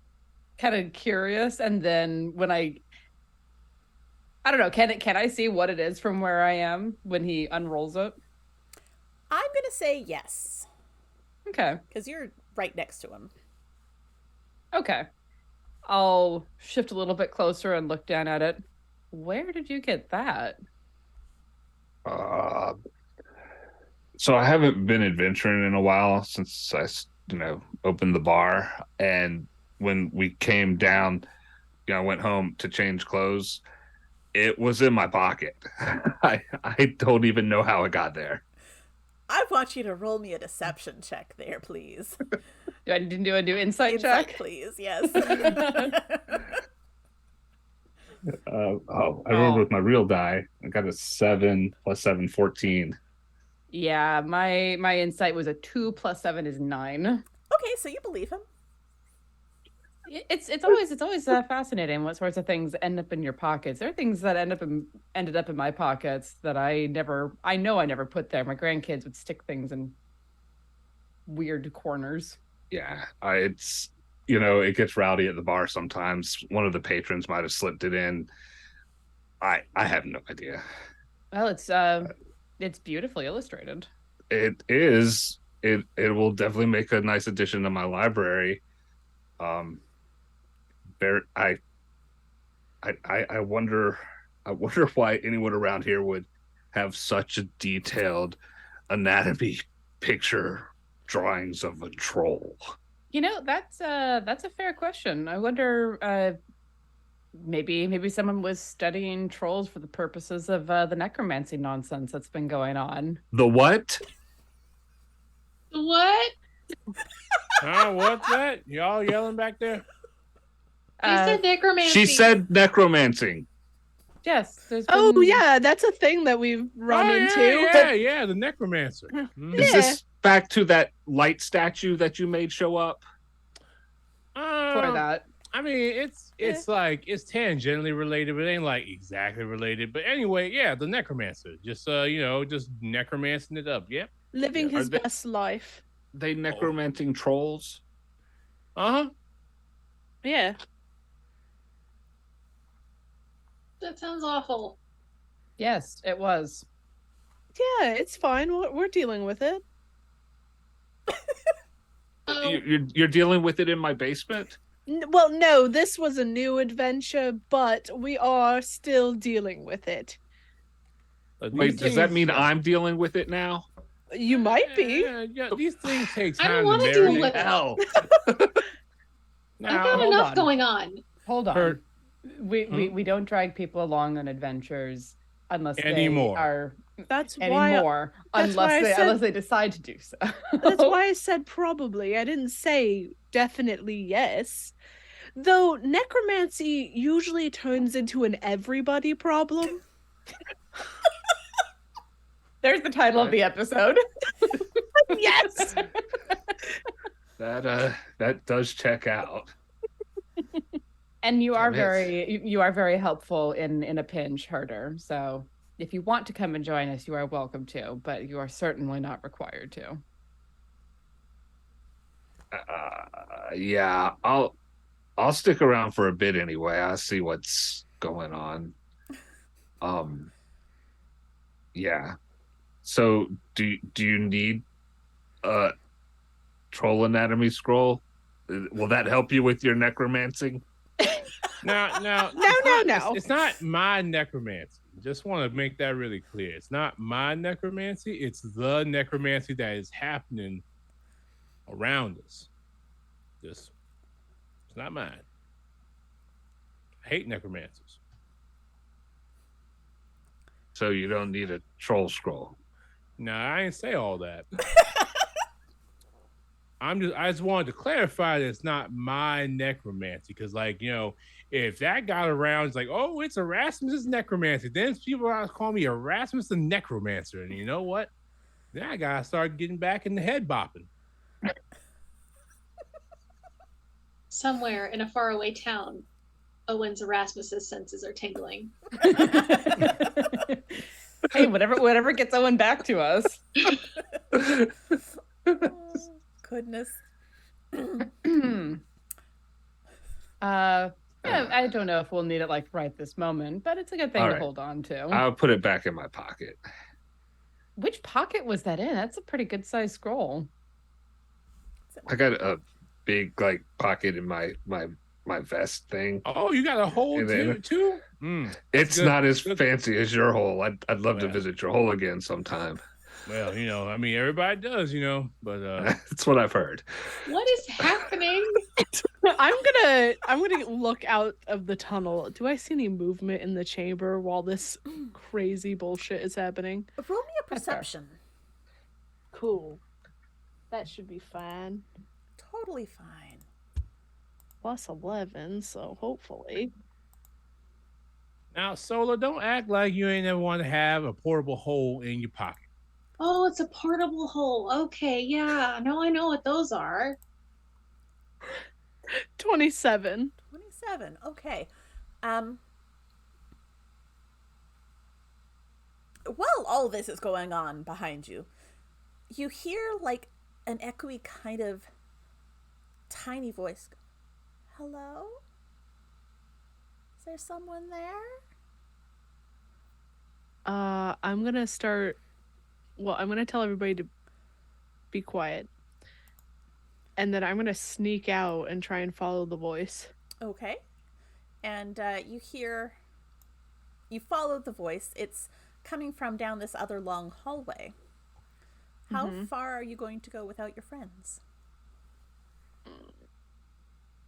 kind of curious, and then when I don't know, can I see what it is from where I am when he unrolls it? I'm gonna say yes. Okay. Because you're right next to him. Okay. I'll shift a little bit closer and look down at it. Where did you get that? So I haven't been adventuring in a while since I, opened the bar. And when we came down, I went home to change clothes. It was in my pocket. I don't even know how it got there. I want you to roll me a deception check there, please. Do I do a new insight Insight, check? please, yes. I rolled with my real die. I got a 7 plus 7, 14. Yeah, my insight was a 2 plus 7 is 9. Okay, so you believe him. It's always fascinating what sorts of things end up in your pockets. There are things that ended up in my pockets that I know I never put there. My grandkids would stick things in weird corners. Yeah, it's it gets rowdy at the bar sometimes. One of the patrons might have slipped it in. I have no idea. Well, it's beautifully illustrated. It is. It will definitely make a nice addition to my library. There, I wonder, I wonder why anyone around here would have such a detailed anatomy picture drawings of a troll. That's a fair question. I wonder, maybe someone was studying trolls for the purposes of the necromancy nonsense that's been going on. The what? What? What's that? Y'all yelling back there? They said necromancy. She said necromancing. Yes. Oh yeah, that's a thing that we've run into. Yeah, the necromancer. Is this back to that light statue that you made show up? For that. I mean, it's like it's tangentially related, but it ain't like exactly related. But anyway, yeah, the necromancer. Just just necromancing it up. Yep. Living his best life. They necromancing trolls? Uh-huh. Yeah. That sounds awful. Yes, it was. Yeah, it's fine. We're dealing with it. You're dealing with it in my basement? Well, no, this was a new adventure, but we are still dealing with it. Wait, does that mean I'm dealing with it now? You might be. Yeah, these things take I time don't to want to deal marinate. with Hell. I've got enough going on. Hold on. We don't drag people along on adventures unless they are unless they decide to do so. That's why I said probably. I didn't say definitely yes. Though necromancy usually turns into an everybody problem. There's the title of the episode. Yes. That does check out. And you are very helpful in a pinch, Herder. So if you want to come and join us, you are welcome to, but you are certainly not required to. Yeah, I'll stick around for a bit anyway. I'll see what's going on. Yeah. So do you need a troll anatomy scroll? Will that help you with your necromancing? No. It's not my necromancy. Just want to make that really clear. It's not my necromancy. It's the necromancy that is happening around us. It's not mine. I hate necromancers. So you don't need a troll scroll. No, I didn't say all that. I just wanted to clarify that it's not my necromancy, because if that got around, it's like, oh, it's Erasmus's necromancy. Then people are calling me Erasmus the necromancer, and you know what? Then I gotta start getting back in the head bopping. Somewhere in a faraway town, Owen's Erasmus's senses are tingling. Hey, whatever gets Owen back to us. Goodness. I don't know if we'll need it right this moment, but it's a good thing to hold on to. I'll put it back in my pocket. Which pocket was that in? That's a pretty good sized scroll. I got a big pocket in my vest thing. Oh, you got a hole too? It's good. not as fancy as your hole. I'd love to visit your hole again sometime. Well, everybody does, but that's what I've heard. What is happening? I'm gonna look out of the tunnel. Do I see any movement in the chamber while this crazy bullshit is happening? Roll me a perception. Cool. That should be fine. Totally fine. Plus 11, so hopefully. Now, Sola, don't act like you ain't ever want to have a portable hole in your pocket. Oh, it's a portable hole. Okay, yeah. Now I know what those are. 27. 27. Okay. While all this is going on behind you, you hear an echoey kind of tiny voice. Hello? Is there someone there? I'm gonna tell everybody to be quiet. And then I'm going to sneak out and try and follow the voice. Okay. And you follow the voice. It's coming from down this other long hallway. How far are you going to go without your friends?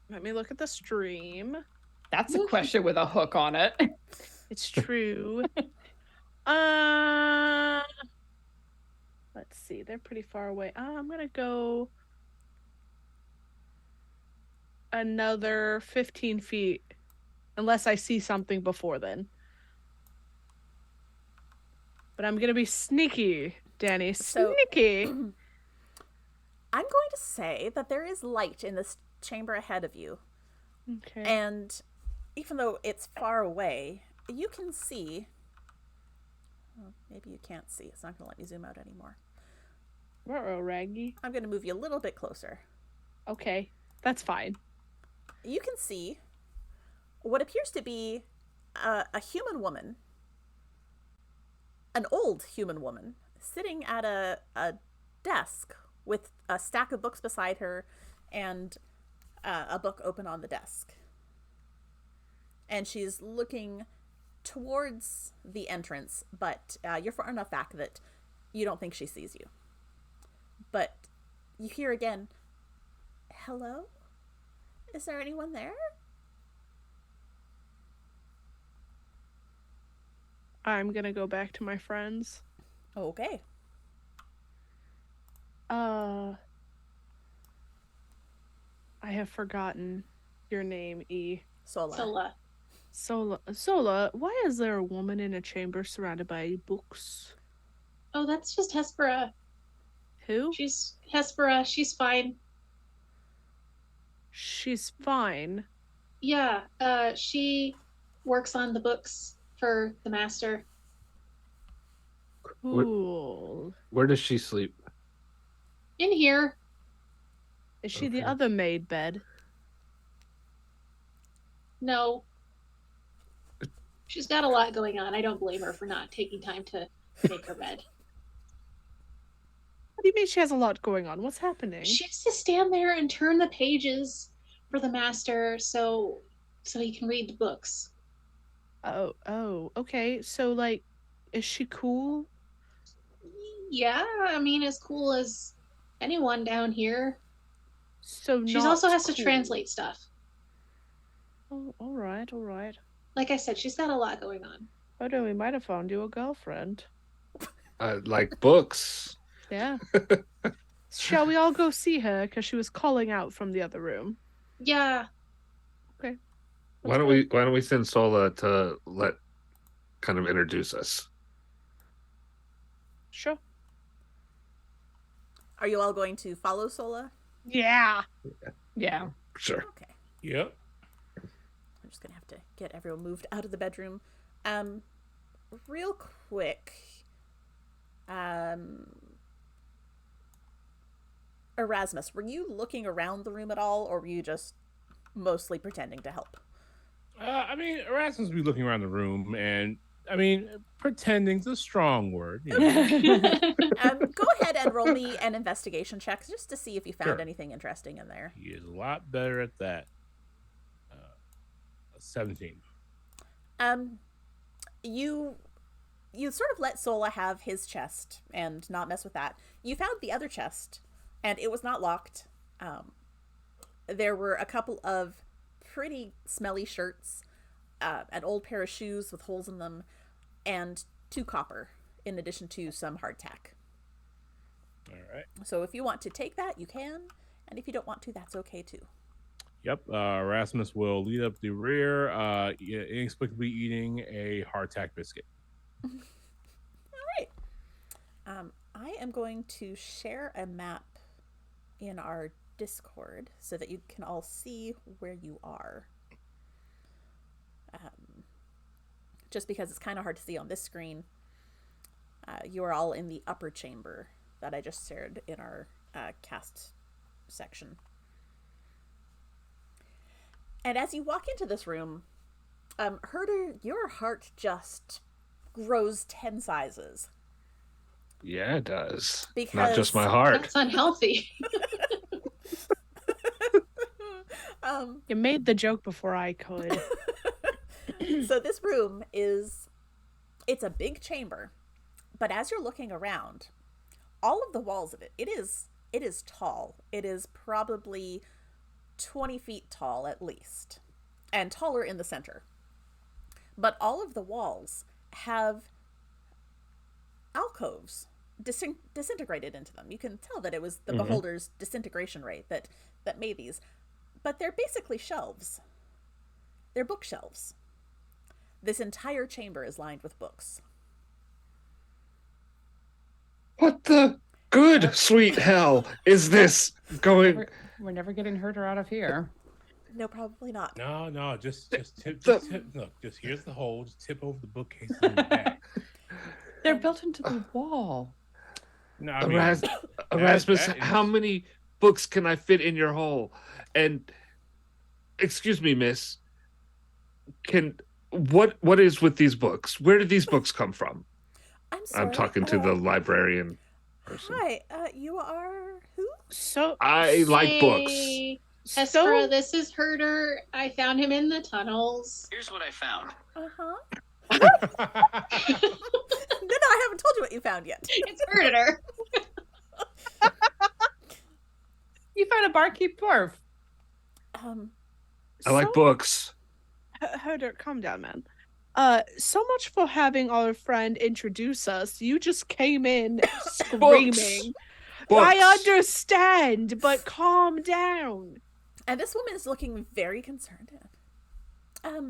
Let me look at the stream. That's a question with a hook on it. It's true. Let's see. They're pretty far away. I'm going to go another 15 feet. Unless I see something before then. But I'm going to be sneaky, Danny. Sneaky! I'm going to say that there is light in this chamber ahead of you. Okay. And even though it's far away, you can see... Well, maybe you can't see. It's not going to let me zoom out anymore. Ruh-roh, Raggy. I'm going to move you a little bit closer. Okay. That's fine. You can see what appears to be a human woman, an old human woman, sitting at a desk with a stack of books beside her and a book open on the desk. And she's looking towards the entrance, but you're far enough back that you don't think she sees you. But you hear again, "Hello? Is there anyone there?" I'm gonna go back to my friends. Okay. I have forgotten your name, E. Sola. Sola, why is there a woman in a chamber surrounded by books? Oh, that's just Hespera. Who? She's Hespera. She's fine. She's fine. Yeah, she works on the books for the master. Cool. Where does she sleep? In here. Is she the Okay. other maid bed? No. She's got a lot going on. I don't blame her for not taking time to make her bed. What do you mean she has a lot going on? What's happening? She has to stand there and turn the pages for the master so he can read the books. Oh, okay. So, like, is she cool? Yeah, I mean, as cool as anyone down here. So She not also has to cool. translate stuff. Oh, all right. Like I said, she's got a lot going on. Oh no, we might have found you a girlfriend. Like books. Yeah. Shall we all go see her? Because she was calling out from the other room. Yeah. Okay. Why don't we send Sola to kind of introduce us? Sure. Are you all going to follow Sola? Yeah. Yeah. Sure. Okay. Yep. I'm just going to have to get everyone moved out of the bedroom. Real quick. Erasmus, were you looking around the room at all, or were you just mostly pretending to help? I mean, Erasmus will be looking around the room, and I mean, pretending's a strong word. You know? Go ahead and roll me an investigation check just to see if you found Sure. anything interesting in there. He is a lot better at that. 17. You sort of let Sola have his chest and not mess with that. You found the other chest, and it was not locked. There were a couple of pretty smelly shirts, an old pair of shoes with holes in them, and 2 copper, in addition to some hardtack. All right. So if you want to take that, you can, and if you don't want to, that's okay too. Yep. Erasmus will lead up the rear, inexplicably eating a hardtack biscuit. All right. I am going to share a map in our Discord so that you can all see where you are. Just because it's kind of hard to see on this screen. You are all in the upper chamber that I just shared in our cast section. And as you walk into this room, Herder, your heart just grows 10 sizes. Yeah, it does. Because Not just my heart. That's unhealthy. You made the joke before I could. So this room it's a big chamber, but as you're looking around, all of the walls of it is tall. It is probably 20 feet tall at least, and taller in the center. But all of the walls have alcoves disintegrated into them. You can tell that it was the beholder's disintegration rate that made these. But they're basically shelves. They're bookshelves. This entire chamber is lined with books. What the good sweet hell is this going? We're never getting Herder out of here. No, probably not. No, just tip. Just tip. Look, just here's the hole. Just tip over the bookcases in the back. They're built into the wall. No, I mean, Erasmus, that is- how many books can I fit in your hole? And excuse me, miss, what is with these books? Where did these books come from? I'm sorry. I'm talking to the librarian person. Hi, you are who? So I like books. Hey, Espera, this is Herder. I found him in the tunnels. Here's what I found. Uh-huh. No, I haven't told you what you found yet. It's Herder. You found a barkeep dwarf. I like books. Herder, calm down, man. So much for having our friend introduce us. You just came in screaming. Books. I understand, but calm down. And this woman is looking very concerned.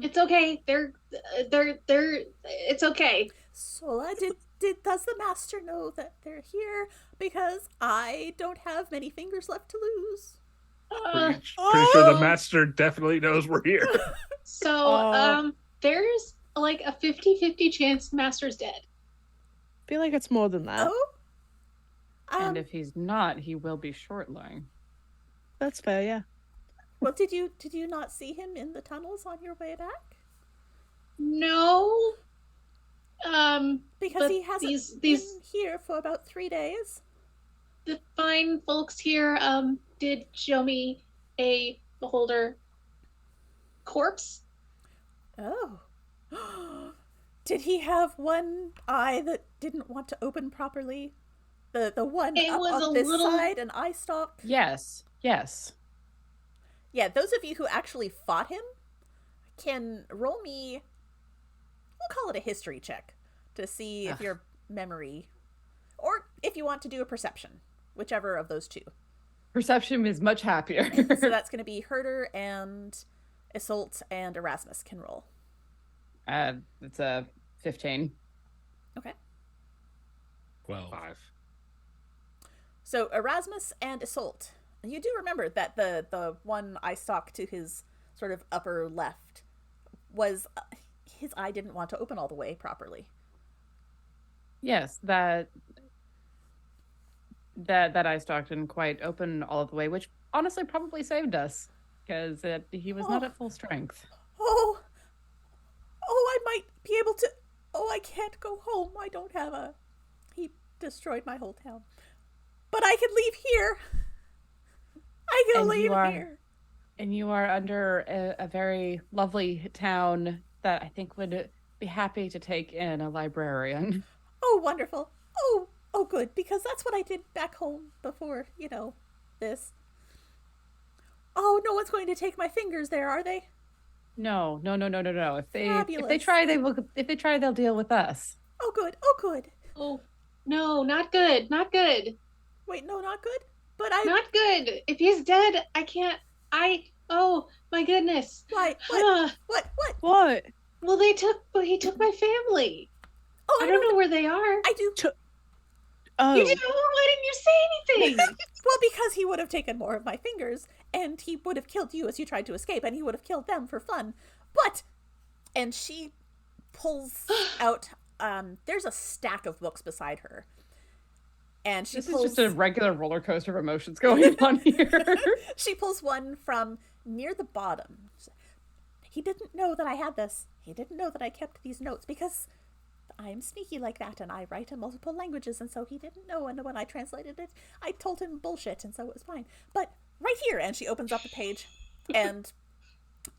It's okay. They're. It's okay. Sola, does the master know that they're here? Because I don't have many fingers left to lose. Pretty sure the master definitely knows we're here. So, there's like a 50-50 chance Master's dead. I feel like it's more than that. Oh? And if he's not, he will be shortly. That's fair, yeah. Well, did you not see him in the tunnels on your way back? No. Because but he hasn't these been here for about 3 days. the fine folks here did show me a beholder corpse. Oh. Did he have one eye that didn't want to open properly? The one It up was on a this little- side, an eye stalk? Yes. Yeah, those of you who actually fought him can roll me, we'll call it a history check, to see if your memory, or if you want to do a perception, whichever of those two. Perception is much happier. So that's going to be Herder and Isolt and Erasmus can roll. It's a 15. Okay. Well, 5. So Erasmus and Isolt, you do remember that the one eye stalk to his sort of upper left was his eye didn't want to open all the way properly. Yes, that eye stalk didn't quite open all of the way, which honestly probably saved us because he was not at full strength. Oh, I might be able to. Oh, I can't go home. I don't have a. He destroyed my whole town, but I can leave here. I can And leave you are- here. And you are under a very lovely town that I think would be happy to take in a librarian. Oh, wonderful. Oh, good, because that's what I did back home before, this. Oh, no one's going to take my fingers there, are they? No. If they Fabulous. try, they'll deal with us. Oh, good. Oh, no, not good. Not good. Wait, no, not good? But Not good. If he's dead, I can't. Oh, my goodness. Why? Huh. What? What? Well, he took my family. Oh, I don't know where they are. I do. Oh, You do? Why didn't you say anything? Well, because he would have taken more of my fingers, and he would have killed you as you tried to escape, and he would have killed them for fun. But, and she pulls out, there's a stack of books beside her. And she This pulls, is just a regular roller coaster of emotions going on here. she pulls one from near the bottom. He didn't know that I had this. He didn't know that I kept these notes because I'm sneaky like that, and I write in multiple languages, and so he didn't know, and when I translated it, I told him bullshit, and so it was fine. But right here, and she opens up the page, and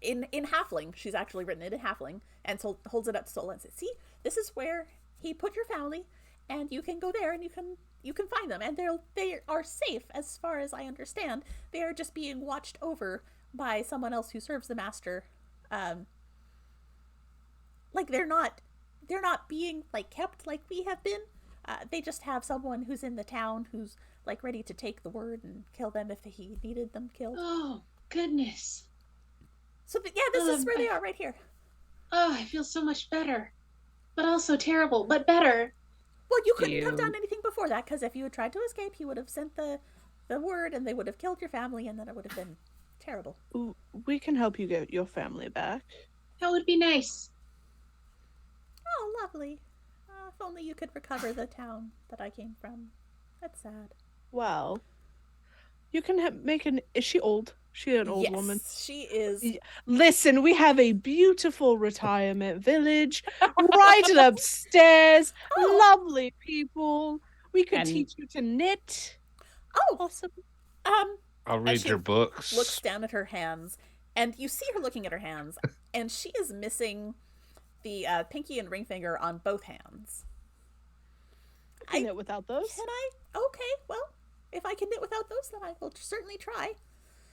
in Halfling, she's actually written it in Halfling, and so holds it up to Sola and says, "See, this is where he put your family, and you can go there, and you can find them, and they are safe as far as I understand. They are just being watched over by someone else who serves the master. Like they're not being like kept like we have been. They just have someone who's in the town who's like ready to take the word and kill them if he needed them killed." Oh, goodness. So this is where they are right here. Oh, I feel so much better. But also terrible, but better. Well, you couldn't have done anything before that, because if you had tried to escape, he would have sent the word, and they would have killed your family, and then it would have been terrible. We can help you get your family back. That would be nice. Oh, lovely. If only you could recover the town that I came from. That's sad. Well, you can make an... Is she old? She an old woman? She is. Listen, we have a beautiful retirement village right upstairs. Lovely people. We could teach you to knit. Oh, awesome. I'll read your books. Looks down at her hands, and you see her looking at her hands, and she is missing the pinky and ring finger on both hands. I can knit without those. Can I? Okay, well, if I can knit without those, then I will certainly try.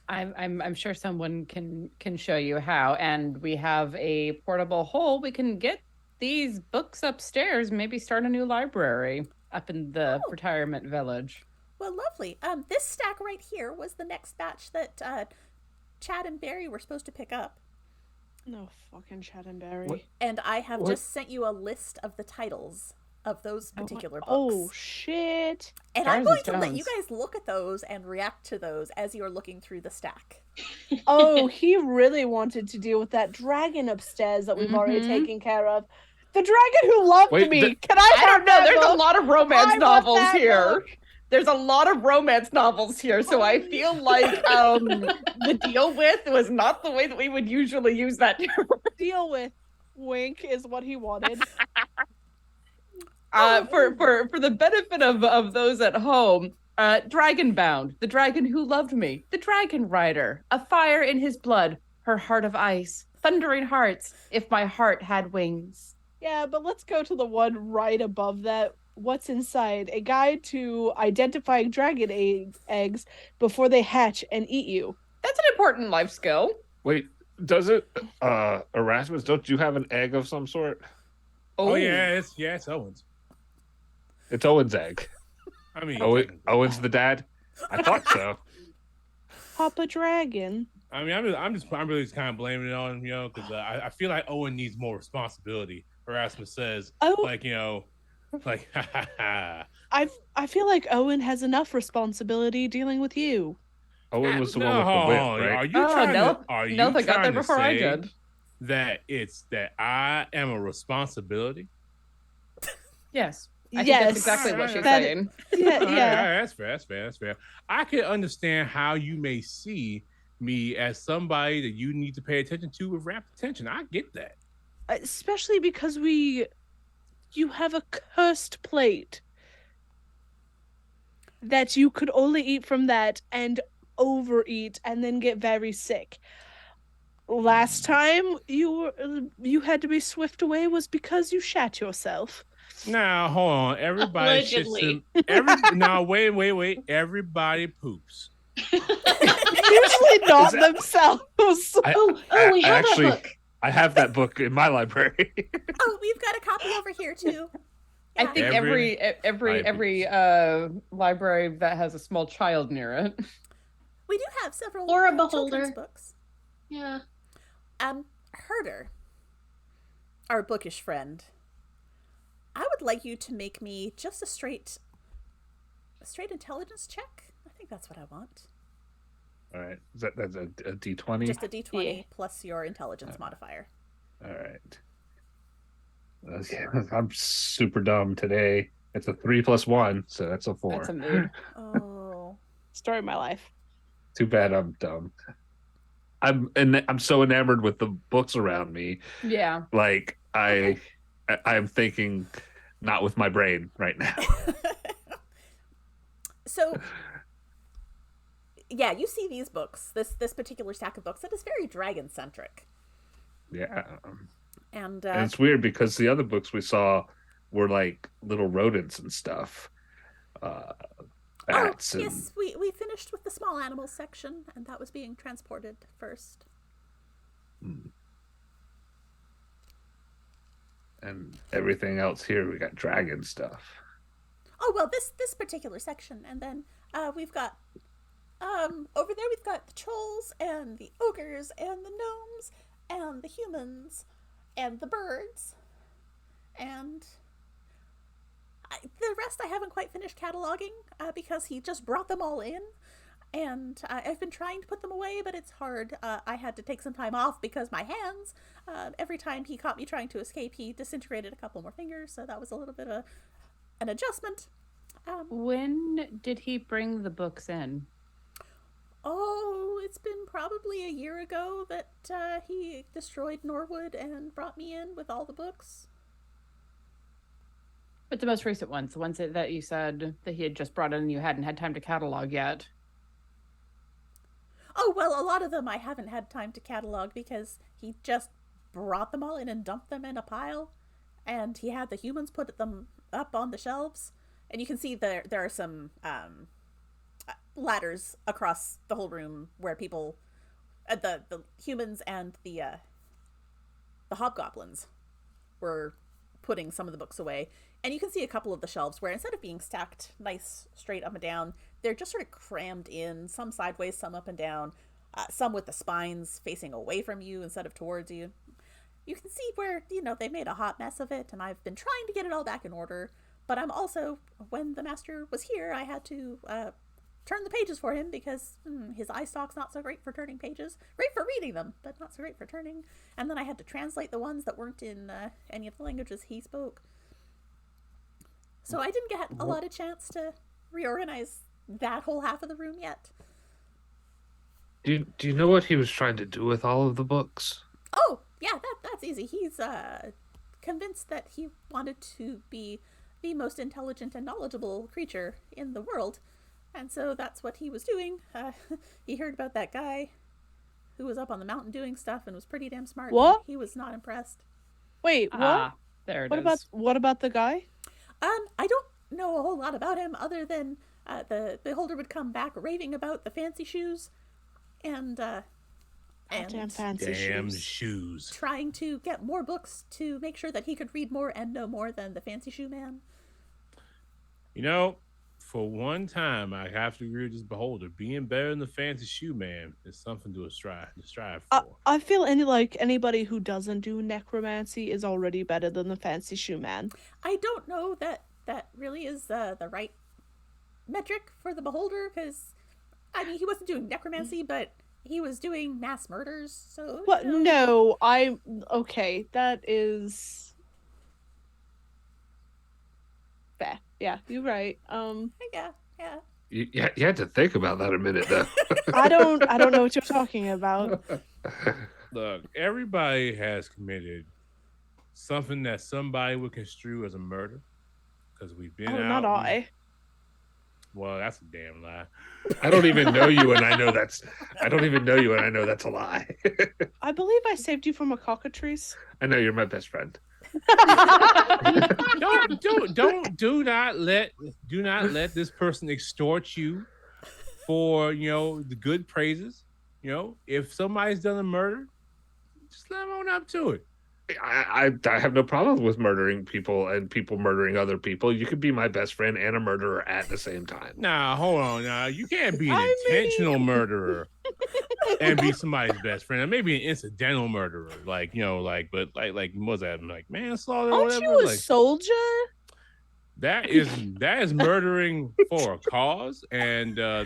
I'm sure someone can show you how, and we have a portable hole. We can get these books upstairs. Maybe start a new library up in the retirement village. Well, lovely. This stack right here was the next batch that Chad and Barry were supposed to pick up. No fucking Chad and Barry. What? And I have just sent you a list of the titles of those particular books. Oh, shit. And I'm going to let you guys look at those and react to those as you are looking through the stack. Oh, he really wanted to deal with that dragon upstairs that we've already taken care of. The dragon who loved me. Can I don't know. There's a lot of romance novels here. There's a lot of romance novels here, so I feel like the deal with was not the way that we would usually use that term. Deal with, wink, is what he wanted. For the benefit of those at home, Dragonbound, the dragon who loved me, the dragon rider, a fire in his blood, her heart of ice, thundering hearts, if my heart had wings. Yeah, but let's go to the one right above that. What's inside? A guide to identifying dragon eggs before they hatch and eat you. That's an important life skill. Wait, does it, Erasmus, don't you have an egg of some sort? Oh yeah, it's Owen's. It's Owen's egg. I mean, Owen's the dad? I thought so. Papa Dragon. I mean, I'm really just kind of blaming it on him, because I feel like Owen needs more responsibility. Erasmus says, like, I feel like Owen has enough responsibility dealing with you. Owen was the one with the whip, right? Are you trying got there before I say did. that it's that I am a responsibility? Yes. I think that's exactly what she's saying. Yeah, that's fair. I can understand how you may see me as somebody that you need to pay attention to with rapt attention. I get that. Especially because you have a cursed plate that you could only eat from that and overeat and then get very sick. Last time you had to be swift away was because you shat yourself. Now, hold on. Everybody Allegedly. Wait. Everybody poops. Usually not themselves. We have that book. I have that book in my library. Oh, we've got a copy over here too. I think every library that has a small child near it. We do have several Or a children's beholder. books. Yeah. Herder, our bookish friend, I would like you to make me just a straight intelligence check. I think that's what I want. All right. That's a D20? Just a D20 plus your intelligence modifier. All right. Okay. I'm super dumb today. It's a 3 + 1, so that's a 4. That's a mood. Oh. Story of my life. Too bad I'm dumb. I'm so enamored with the books around me. Yeah. Like I I'm thinking not with my brain right now. So, yeah, you see these books, this particular stack of books that is very dragon centric. Yeah. And And it's weird because the other books we saw were like little rodents and stuff. Uh, oh bats and yes, we finished with the small animals section, and that was being transported first. and everything else here we got dragon stuff. Oh well, this particular section, and then we've got over there we've got the trolls and the ogres and the gnomes and the humans and the birds and the rest I haven't quite finished cataloging because he just brought them all in. And I've been trying to put them away, but it's hard. I had to take some time off because my hands, every time he caught me trying to escape, he disintegrated a couple more fingers. So that was a little bit of an adjustment. When did he bring the books in? Oh, it's been probably a year ago that he destroyed Norwood and brought me in with all the books. But the most recent ones, the ones that you said that he had just brought in and you hadn't had time to catalog yet. Oh, well, a lot of them I haven't had time to catalog because he just brought them all in and dumped them in a pile. And he had the humans put them up on the shelves. And you can see there are some ladders across the whole room where people, the humans and the hobgoblins were putting some of the books away. And you can see a couple of the shelves where instead of being stacked nice straight up and down, they're just sort of crammed in, some sideways, some up and down, some with the spines facing away from you instead of towards you. You can see where, they made a hot mess of it, and I've been trying to get it all back in order. But I'm also, when the master was here, I had to turn the pages for him because his eye stalk's not so great for turning pages. Great for reading them, but not so great for turning. And then I had to translate the ones that weren't in any of the languages he spoke. So I didn't get a lot of chance to reorganize that whole half of the room yet. Do you know what he was trying to do with all of the books? Oh, yeah, that's easy. He's convinced that he wanted to be the most intelligent and knowledgeable creature in the world. And so that's what he was doing. He heard about that guy who was up on the mountain doing stuff and was pretty damn smart. What? He was not impressed. Wait, what? There it what is. What about the guy? I don't know a whole lot about him other than the beholder would come back raving about the fancy shoes and Damn fancy shoes. Trying to get more books to make sure that he could read more and know more than the fancy shoe man. For one time, I have to agree with this beholder. Being better than the fancy shoe man is something to strive for. I feel anybody who doesn't do necromancy is already better than the fancy shoe man. I don't know that really is the right metric for the beholder because, he wasn't doing necromancy, but he was doing mass murders, so... What? No, okay, that is... fair. Yeah, you're right. Yeah. You had to think about that a minute, though. I don't know what you're talking about. Look, everybody has committed something that somebody would construe as a murder. Because we've been out... not I. Well, that's a damn lie. I don't even know you, and I know that's a lie. I believe I saved you from a cockatrice. I know you're my best friend. Do not let this person extort you for the good praises. If somebody's done a murder, just let them own up to it. I have no problem with murdering people and people murdering other people. You could be my best friend and a murderer at the same time. Nah, hold on. Now you can't be an intentional murderer and be somebody's best friend. Maybe an incidental murderer, but what was that? Like manslaughter or whatever. Aren't you a soldier? That is murdering for a cause, and I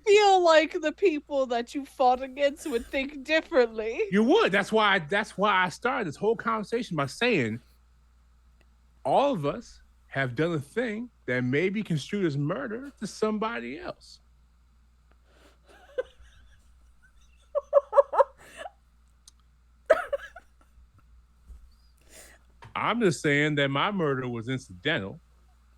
feel like the people that you fought against would think differently. You would. That's why I started this whole conversation by saying all of us have done a thing that may be construed as murder to somebody else. I'm just saying that my murder was incidental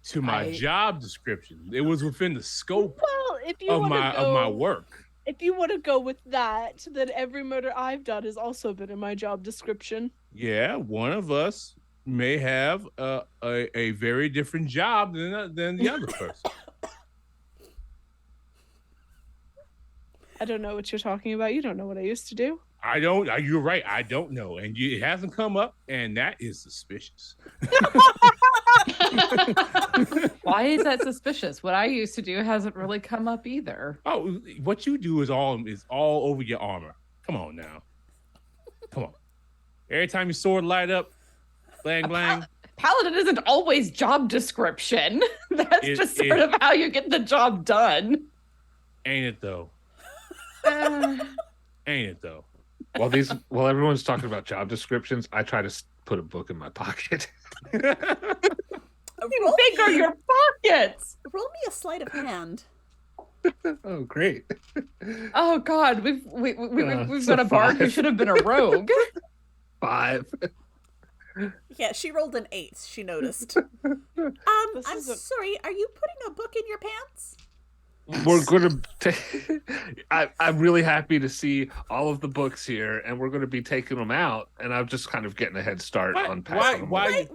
to my job description. It was within the scope Well, if you of want to my go, work. if you want to go with that, then every murder I've done has also been in my job description. Yeah, one of us may have a very different job than the other person. I don't know what you're talking about. You don't know what I used to do. I don't. You're right. I don't know, and it hasn't come up, and that is suspicious. Why is that suspicious? What I used to do hasn't really come up either. Oh, what you do is all over your armor. Come on now. Come on. Every time your sword light up, blang blang. Paladin isn't always job description. That's just sort of how you get the job done. Ain't it though? Ain't it though? While everyone's talking about job descriptions, I try to put a book in my pocket. You bigger your pockets. Roll me a sleight of hand. Oh, great! Oh God, we've got a bard who should have been a rogue. 5. Yeah, she rolled an 8. She noticed. I'm sorry. Are you putting a book in your pants? We're going to I'm really happy to see all of the books here, and we're going to be taking them out, and I'm just kind of getting a head start on packing them. Why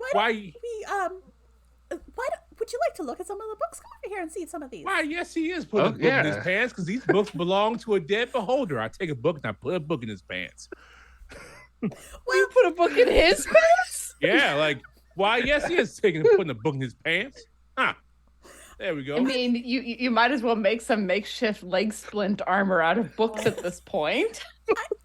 would you like to look at some of the books? Come over here and see some of these. Why, yes, he is putting a book in his pants, because these books belong to a dead beholder. I take a book and I put a book in his pants. Well, you put a book in his pants? Yeah, like, why, yes, he is putting a book in his pants. Huh. There we go. I mean, you might as well make some makeshift leg splint armor out of books at this point.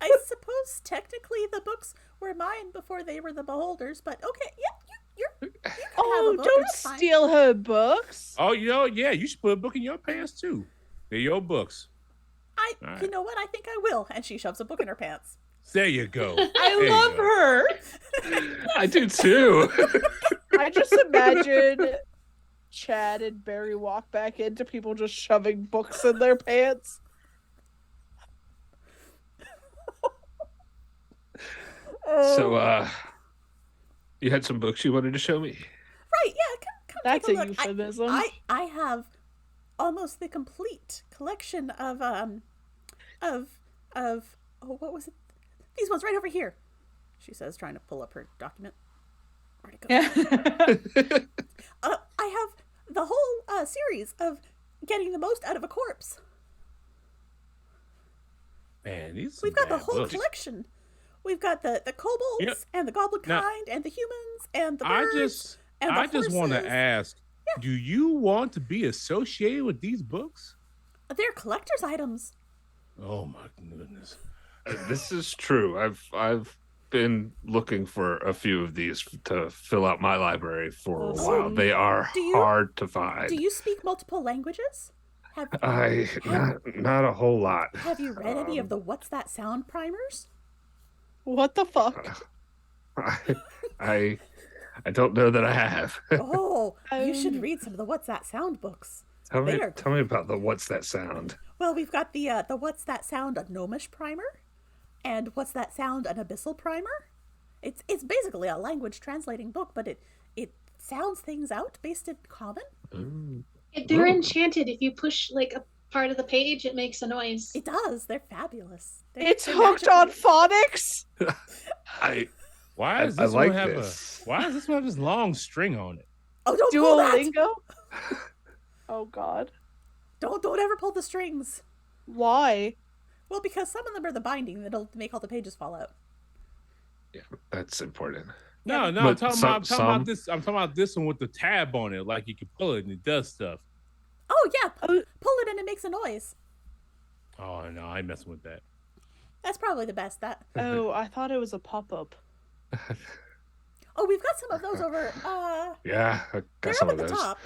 I suppose technically the books were mine before they were the beholders, but okay, yeah, you can have a book. Don't steal her books. Oh, yeah, you should put a book in your pants too. They're your books. You know what? I think I will. And she shoves a book in her pants. There you go. I love her. I do too. I just imagine Chad and Barry walk back into people just shoving books in their pants. So, you had some books you wanted to show me? Right, yeah, come That's take a a look. euphemism. I have almost the complete collection of what was it? These ones right over here, she says, trying to pull up her document. Where'd it go? I have the whole series of getting the most out of a corpse. Man, we've got the whole collection. We've got the kobolds and the goblin kind and the humans and the birds. I just want to ask, do you want to be associated with these books? They're collector's items. Oh my goodness. This is true. I've been looking for a few of these to fill out my library for a while. They are hard to find. Do you speak multiple languages? Not a whole lot. Have you read any of the What's That Sound primers? What the fuck? I don't know that I have. Oh, you should read some of the What's That Sound books. Tell me about the What's That Sound? Well, we've got the What's That Sound, a Gnomish primer, and What's That Sound, an Abyssal primer. It's basically a language translating book, but it sounds things out based in common. They're enchanted. If you push like a part of the page, it makes a noise. It does. They're fabulous. It's hooked on phonics. Why does this one have this long string on it? Oh, don't pull that. Duolingo? Oh God. Don't ever pull the strings. Why? Well, because some of them are the binding that'll make all the pages fall out. Yeah, that's important. No, I'm talking about this. I'm talking about this one with the tab on it, like you can pull it and it does stuff. Oh yeah, pull it and it makes a noise. Oh no, I ain't messing with that. That's probably the best. Oh, I thought it was a pop-up. Oh, we've got some of those over. Yeah, I got some of those. Top.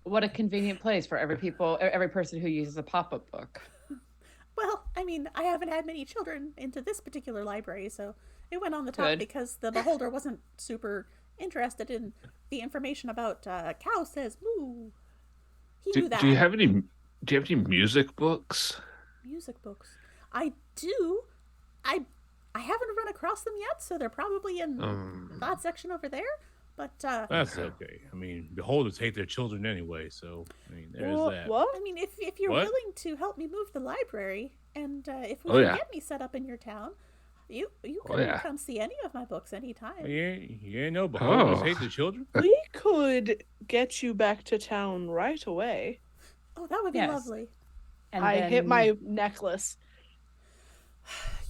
What a convenient place for every person who uses a pop-up book. Well, I mean, I haven't had many children into this particular library, so it went on the top because the beholder wasn't super interested in the information about cow says moo. He knew that. Do you have any music books? Music books. I do. I I haven't run across them yet, so they're probably in that section over there. But That's okay. I mean, beholders hate their children anyway, so I mean, there's that. What? I mean, if you're What? willing to help me move the library, and if we Oh, can yeah. get me set up in your town, you can come see any of my books anytime. You ain't no beholders Oh. hate the children. We could get you back to town right away. Oh, that would be Yes. lovely. And I hit then- my necklace.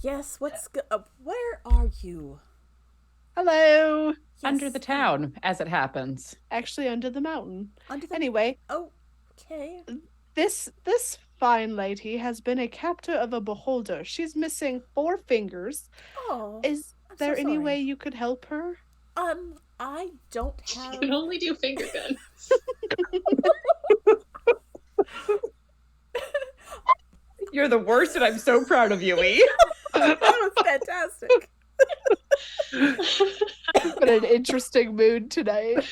Yes. Where are you? Hello. Yes, under the town, as it happens. Actually, under the mountain. Under the. Anyway, Oh, okay. this fine lady has been a captor of a beholder. She's missing 4 fingers. Oh, Is I'm there so any sorry. way you could help her? I don't You have. can only do finger guns. You're the worst, and I'm so proud of you, E. That was fantastic. In an interesting mood tonight.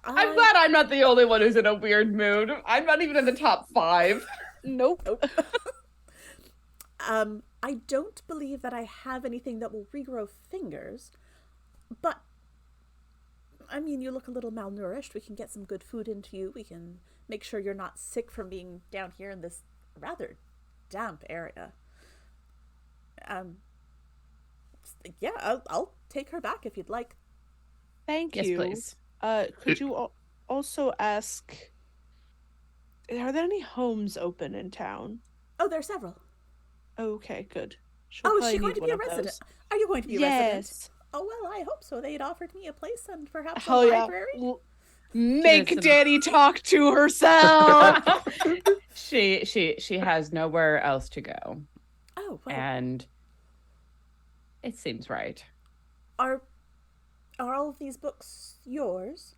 I'm glad I'm not the only one who's in a weird mood. I'm not even in the top 5. Nope. I don't believe that I have anything that will regrow fingers, but I mean, you look a little malnourished. We can get some good food into you. We can make sure you're not sick from being down here in this rather damp area. Yeah, I'll take her back if you'd like. Thank Yes, you. please. Could you also ask, are there any homes open in town? Oh, there are several. Okay, good. She'll Oh, is probably she going need to one be a of resident? those. Are you going to be a resident? Yes. Oh, well, I hope so. They'd offered me a place and perhaps Hell a yeah. library. Make Listen. Danny talk to herself. She has nowhere else to go, Oh, well. and it seems right. Are all of these books yours?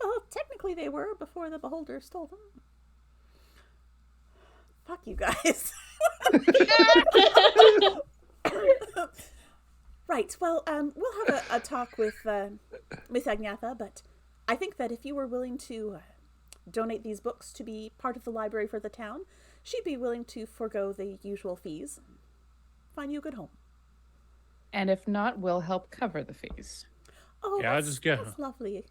Well, technically they were before the beholder stole them. Fuck you guys. Right. Well, we'll have a talk with Miss Agnatha, but I think that if you were willing to donate these books to be part of the library for the town, she'd be willing to forego the usual fees. Find you a good home. And if not, we'll help cover the fees. Oh, Yeah, I'll that's, just get- that's lovely.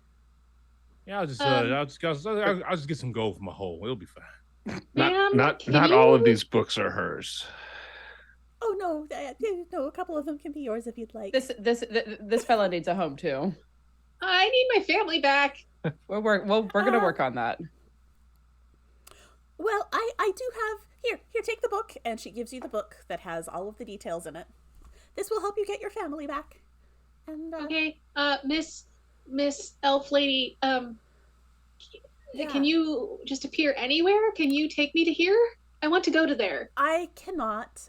Yeah, I'll just get some gold from a hole. It'll be fine. Ma'am, Not can all of you- these books are hers. Oh no, no, a couple of them can be yours if you'd like. This fella needs a home too. I need my family back. We're gonna work on that. Well, I do have here, take the book, and she gives you the book that has all of the details in it. This will help you get your family back. And Okay, Miss Elf Lady, Yeah. can you just appear anywhere? Can you take me to here? I want to go to there. I cannot.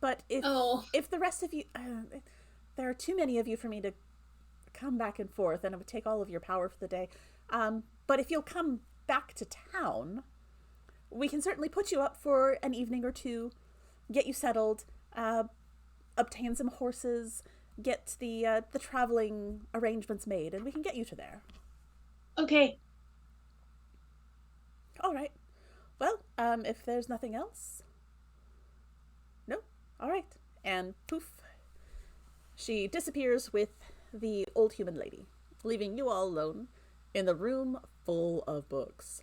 But Oh. if the rest of you, there are too many of you for me to come back and forth, and it would take all of your power for the day. But if you'll come back to town, we can certainly put you up for an evening or two, get you settled, obtain some horses, get the traveling arrangements made, and we can get you to there. Okay. All right. Well, if there's nothing else. No? All right. And poof. She disappears with the old human lady, leaving you all alone in the room full of books.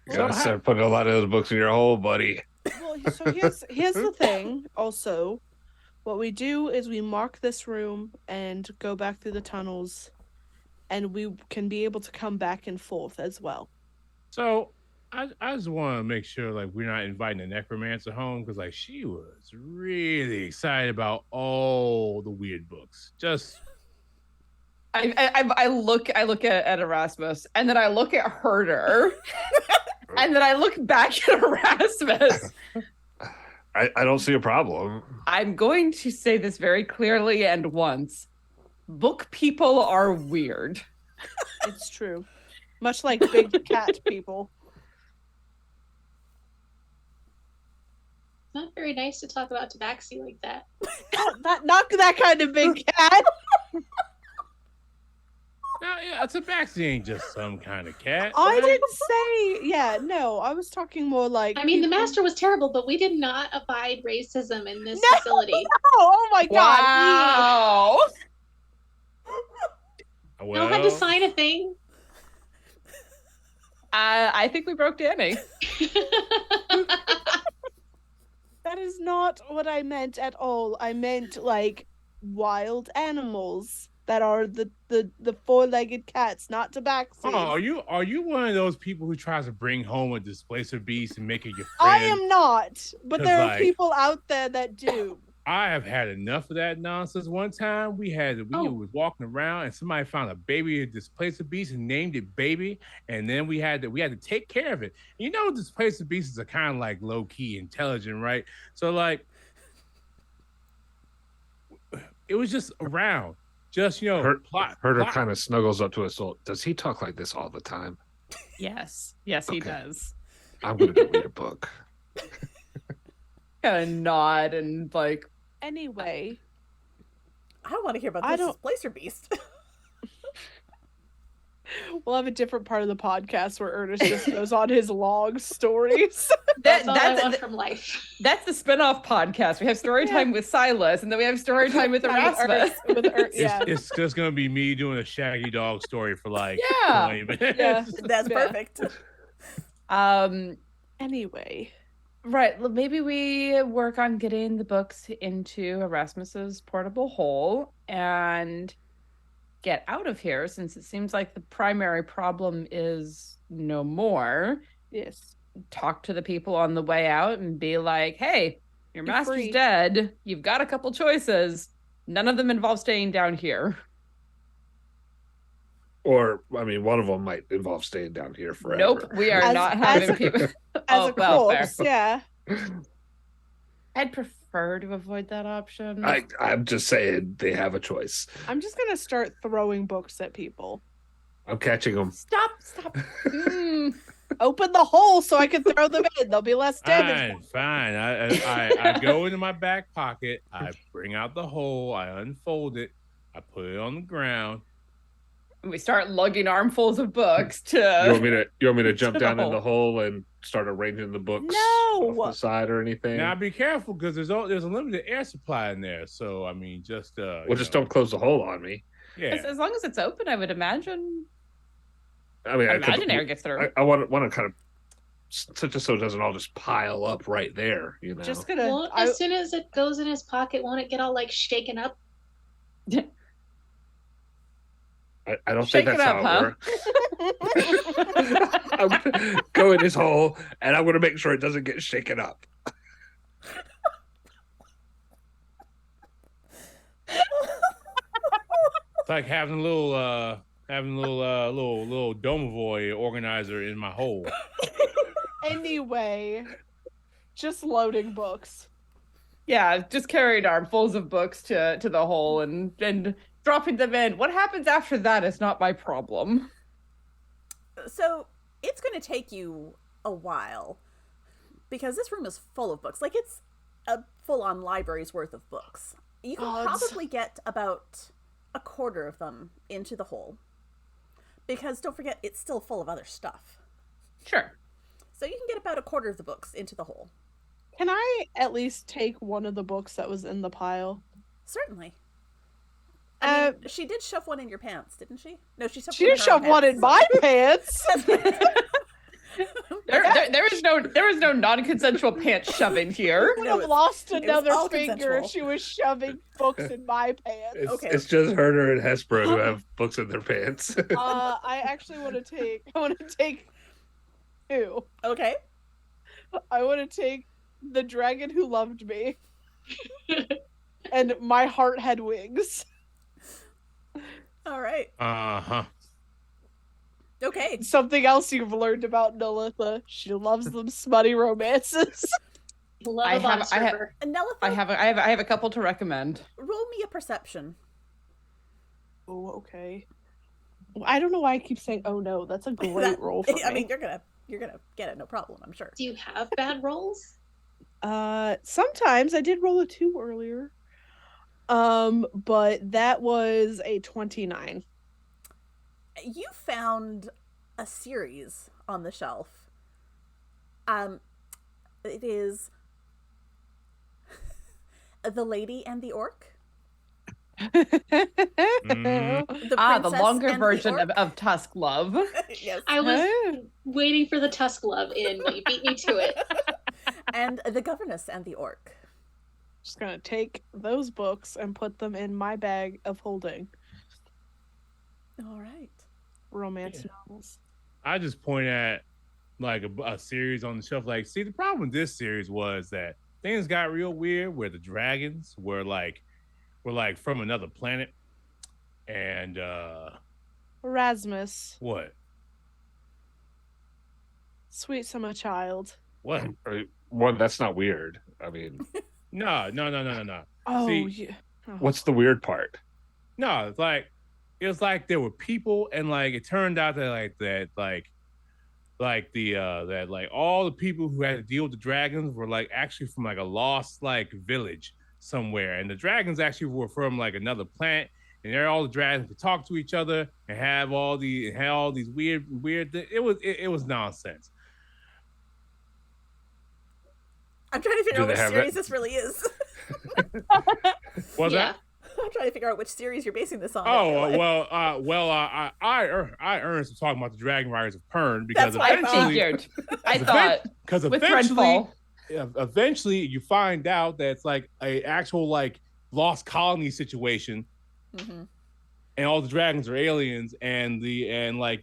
You gotta start putting a lot of those books in your hole, buddy. Well, so here's the thing. Also, what we do is we mark this room and go back through the tunnels, and we can be able to come back and forth as well. So I just want to make sure like we're not inviting the necromancer home because like she was really excited about all the weird books. Just I look at Erasmus, and then I look at Herder, and then I look back at Erasmus. I don't see a problem. I'm going to say this very clearly and once. Book people are weird. It's true. Much like big cat people. It's not very nice to talk about Tabaxi like that. Not that kind of big cat. No, yeah, Tabaxi ain't just some kind of cat. I right? didn't say, yeah, no, I was talking more like. I mean, the people- master was terrible, but we did not abide racism in this No! facility. Oh my god. Wow. No one had to sign a thing. I think we broke Danny. That is not what I meant at all. I meant like wild animals that are the four-legged cats, not tabaxi. Oh, are you one of those people who tries to bring home a displacer beast and make it your friend? I am not, but 'Cause, there are like- people out there that do. I have had enough of that nonsense. One time we was walking around and somebody found a baby displacer beast and named it Baby, and then we had to take care of it. You know, displacer beasts are kind of like low key intelligent, right? So like, it was just around, just Herder kind of snuggles up to us. So, does he talk like this all the time? Yes. Yes, he Okay. does. I'm gonna go read a book. Kind of nod and like, Anyway, I want to hear about I this don't- displacer beast. we'll have a different part of the podcast where Ernest just goes on his long stories. That's all I want from life. that's the spin-off podcast. We have story Yeah. time with Silas, and then we have story time with Erasmus. Yeah. It's just gonna be me doing a Shaggy Dog story for like Yeah. 20 minutes. Yeah. That's Yeah. perfect. Anyway, Right. well, Maybe we work on getting the books into Erasmus's portable hole and get out of here, since it seems like the primary problem is no more. yes. Talk to the people on the way out and be like, hey, your You're master's free. dead. You've got a couple choices. None of them involve staying down here. Or, I mean, one of them might involve staying down here forever. Nope. We are As- not as having a- people. As Oh, a well, fair. corpse, yeah. I'd prefer to avoid that option. I'm just saying they have a choice. I'm just gonna start throwing books at people. I'm catching them. Stop. Open the hole so I can throw them in. They'll be less damaged. Fine. I go into my back pocket. I bring out the hole. I unfold it. I put it on the ground. We start lugging armfuls of books You want to. me to jump down in No. the hole and start arranging the books No! off the side or anything? Now be careful because there's a limited air supply in there. So I mean, just Well, just don't close the hole on me. Yeah. As long as it's open, I would imagine. I mean, I imagine air gets through. I want to kind of just so it doesn't all just pile up right there. You know. Just gonna. Well, as soon as it goes in his pocket, won't it get all like shaken up? I don't Shake think it that's up, how it works. I'm gonna go in his hole and I'm gonna make sure it doesn't get shaken up. It's like having a little Domovoy organizer in my hole. Anyway, just loading books. Yeah, just carrying armfuls of books to the hole and dropping them in. What happens after that is not my problem. So it's going to take you a while because this room is full of books. Like, it's a full-on library's worth of books. You can Gods. probably get about a quarter of them into the hole because don't forget it's still full of other stuff. Sure. So you can get about a quarter of the books into the hole. Can I at least take one of the books that was in the pile? Certainly. I mean, she did shove one in your pants, didn't she? No, she shoved She one in didn't her own shove one in pants. my pants. There is no non-consensual pants shoving here. I would No, have lost was another all finger consensual. if she was shoving books in my pants. It's just Herder and Hesper who have books in their pants. I actually want to take. I want to take two. Okay. I want to take the dragon who loved me, and my heart had wings. All right. Uh-huh. Okay. Something else you've learned about Nolitha: she loves them smutty romances. Love I a have- monster. I have- Her. And Nelitha, I have a couple to recommend. roll me a perception. Oh, okay. I don't know why I keep saying "oh no." That's a great That- roll for me. I mean, you're gonna get it, no problem, I'm sure. Do you have bad rolls? Sometimes I did roll a 2 earlier. But that was a 29. You found a series on the shelf. It is The Lady and the Orc. Mhm. The The Princess longer and version the Orc. of Tusk Love. Yes. I was Oh. waiting for the Tusk Love in, but you beat me to it. And The Governess and the Orc. Just gonna take those books and put them in my bag of holding. All right. Romance Yeah. novels. I just point at like a series on the shelf. Like, see, the problem with this series was that things got real weird where the dragons were like from another planet. And Erasmus, what? sweet summer child. What? One, that's not weird. I mean, No. Oh, See, yeah. Oh. what's the weird part? no, it was like there were people, and like it turned out that all the people who had to deal with the dragons were like actually from like a lost like village somewhere, and the dragons actually were from like another planet, and there all the dragons could talk to each other and had all these weird things. It was nonsense. I'm trying to figure Do out they which have series that? this really is. Was Yeah. that? I'm trying to figure out which series you're basing this on. Oh I Ernest was talking about the Dragon Riders of Pern because That's what I eventually, Figured. I thought because with eventually, Threadfall. eventually you find out that it's like a actual like lost colony situation, Mm-hmm. and all the dragons are aliens, and the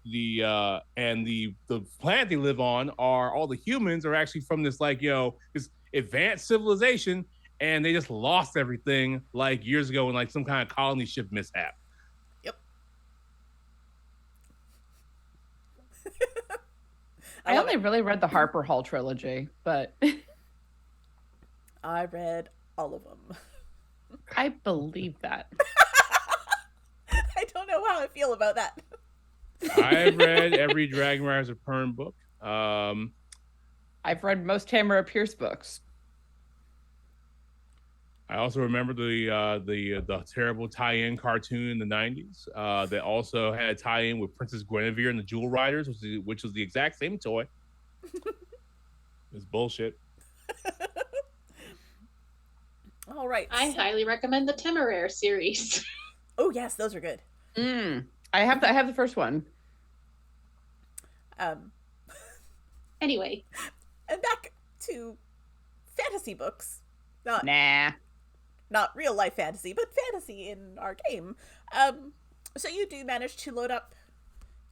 planet they live on are all the humans are actually from this like this advanced civilization, and they just lost everything like years ago in like some kind of colony ship mishap. Yep. I only really read the Harper Hall trilogy, but I read all of them. I believe that. I don't know how I feel about that. I've read every Dragon Riders of Pern book. I've read most Tamara Pierce books. I also remember the terrible tie-in cartoon in the 90s that also had a tie-in with Princess Guinevere and the Jewel Riders, which was the exact same toy. It's bullshit. All right. I highly recommend the Temeraire series. Oh yes, those are good. I have the first one. Anyway, And back to fantasy books. Nah. Not real life fantasy, but fantasy in our game. So you do manage to load up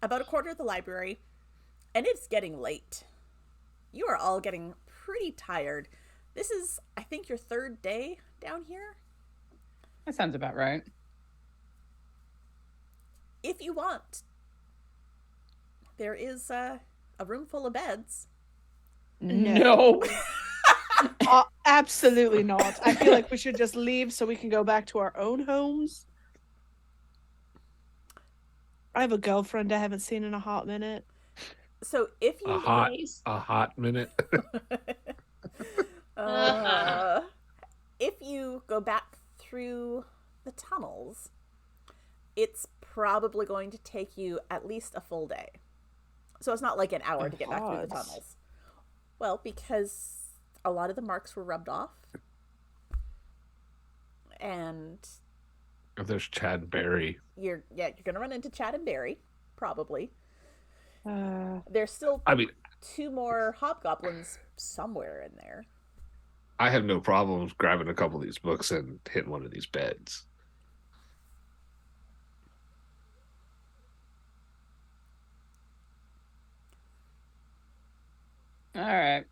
about a quarter of the library, and it's getting late. You are all getting pretty tired. This is, I think, your third day down here. That sounds about right. If you want, there is a room full of beds. No. Absolutely not. I feel like we should just leave so we can go back to our own homes. I have a girlfriend I haven't seen in a hot minute. So if you A hot minute. if you go back through the tunnels, it's probably going to take you at least a full day. So it's not like an hour to get back through the tunnels. Well, because a lot of the marks were rubbed off. And If there's Chad Barry. you're gonna run into Chad and Barry, probably. Uh, There's still I mean, 2 more hobgoblins somewhere in there. I have no problems grabbing a couple of these books and hitting one of these beds. All right.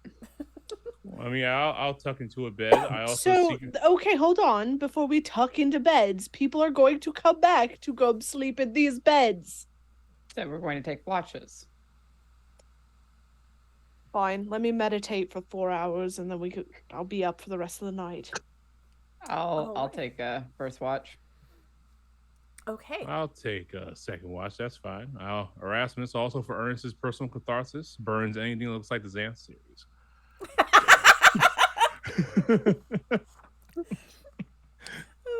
I mean, I'll tuck into a bed. I also so, okay, hold on. Before we tuck into beds, people are going to come back to go sleep in these beds. So we're going to take watches. Fine, let me meditate for 4 hours and then I'll be up for the rest of the night. I'll Alright. take a first watch. Okay. I'll take a second watch. That's fine. Erasmus also for Ernest's personal catharsis burns anything that looks like the Xanth series.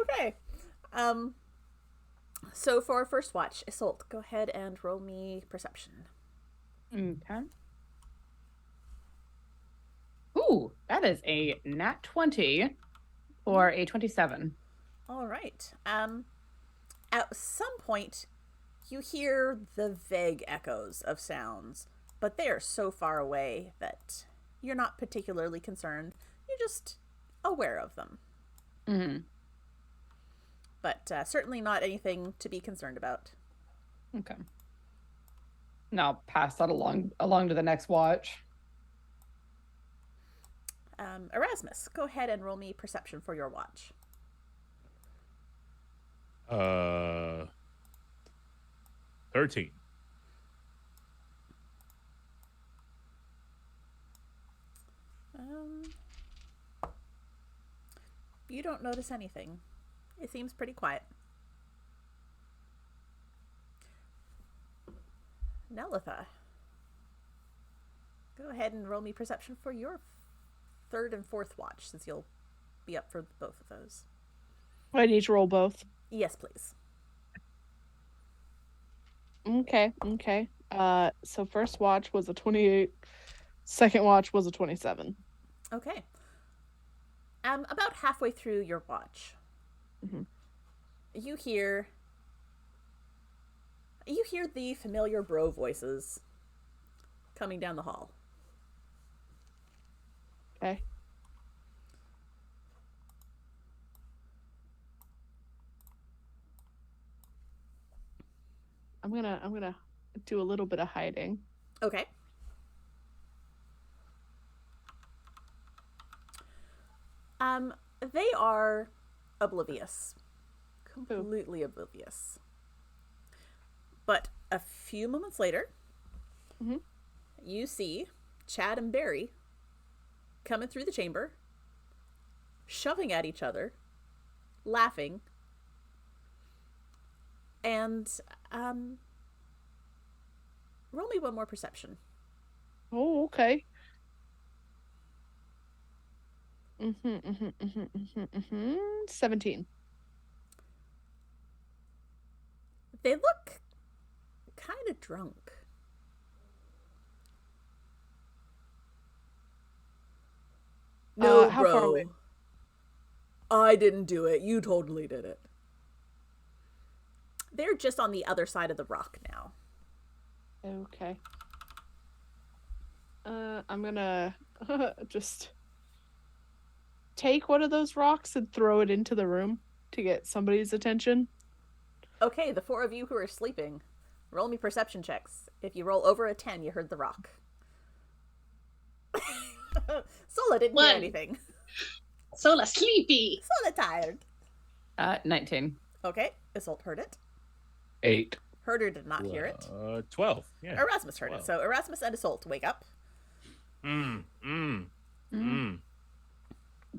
Okay. So for our first watch, Isolt, go ahead and roll me perception. Okay. Ooh, that is a nat 20 or a 27. All right. At some point, you hear the vague echoes of sounds, but they are so far away that you're not particularly concerned. You're just aware of them. Mm-hmm. But certainly not anything to be concerned about. Okay. Now I'll pass that along to the next watch. Erasmus, go ahead and roll me perception for your watch. 13. You don't notice anything. It seems pretty quiet. Nelitha, go ahead and roll me perception for your third and fourth watch, since you'll be up for both of those. I need to roll both. Yes, please. Okay. So first watch was a 28. Second watch was a 27. Okay. About halfway through your watch, you hear the familiar bro voices coming down the hall. Okay. I'm gonna do a little bit of hiding. Okay. They are oblivious. Completely oblivious. But a few moments later, you see Chad and Barry coming through the chamber, shoving at each other, laughing, and roll me one more perception. Oh, okay. 17. They look kind of drunk. No, how bro. far away? I didn't do it. You totally did it. They're just on the other side of the rock now. Okay. I'm gonna just take one of those rocks and throw it into the room to get somebody's attention. Okay, the four of you who are sleeping, roll me perception checks. If you roll over a 10, you heard the rock. Sola didn't hear anything. Sola sleepy. Sola tired. 19. Okay, Isolt heard it. 8. Herder did not hear it. 12. Yeah. Erasmus heard it. So Erasmus and Isolt wake up.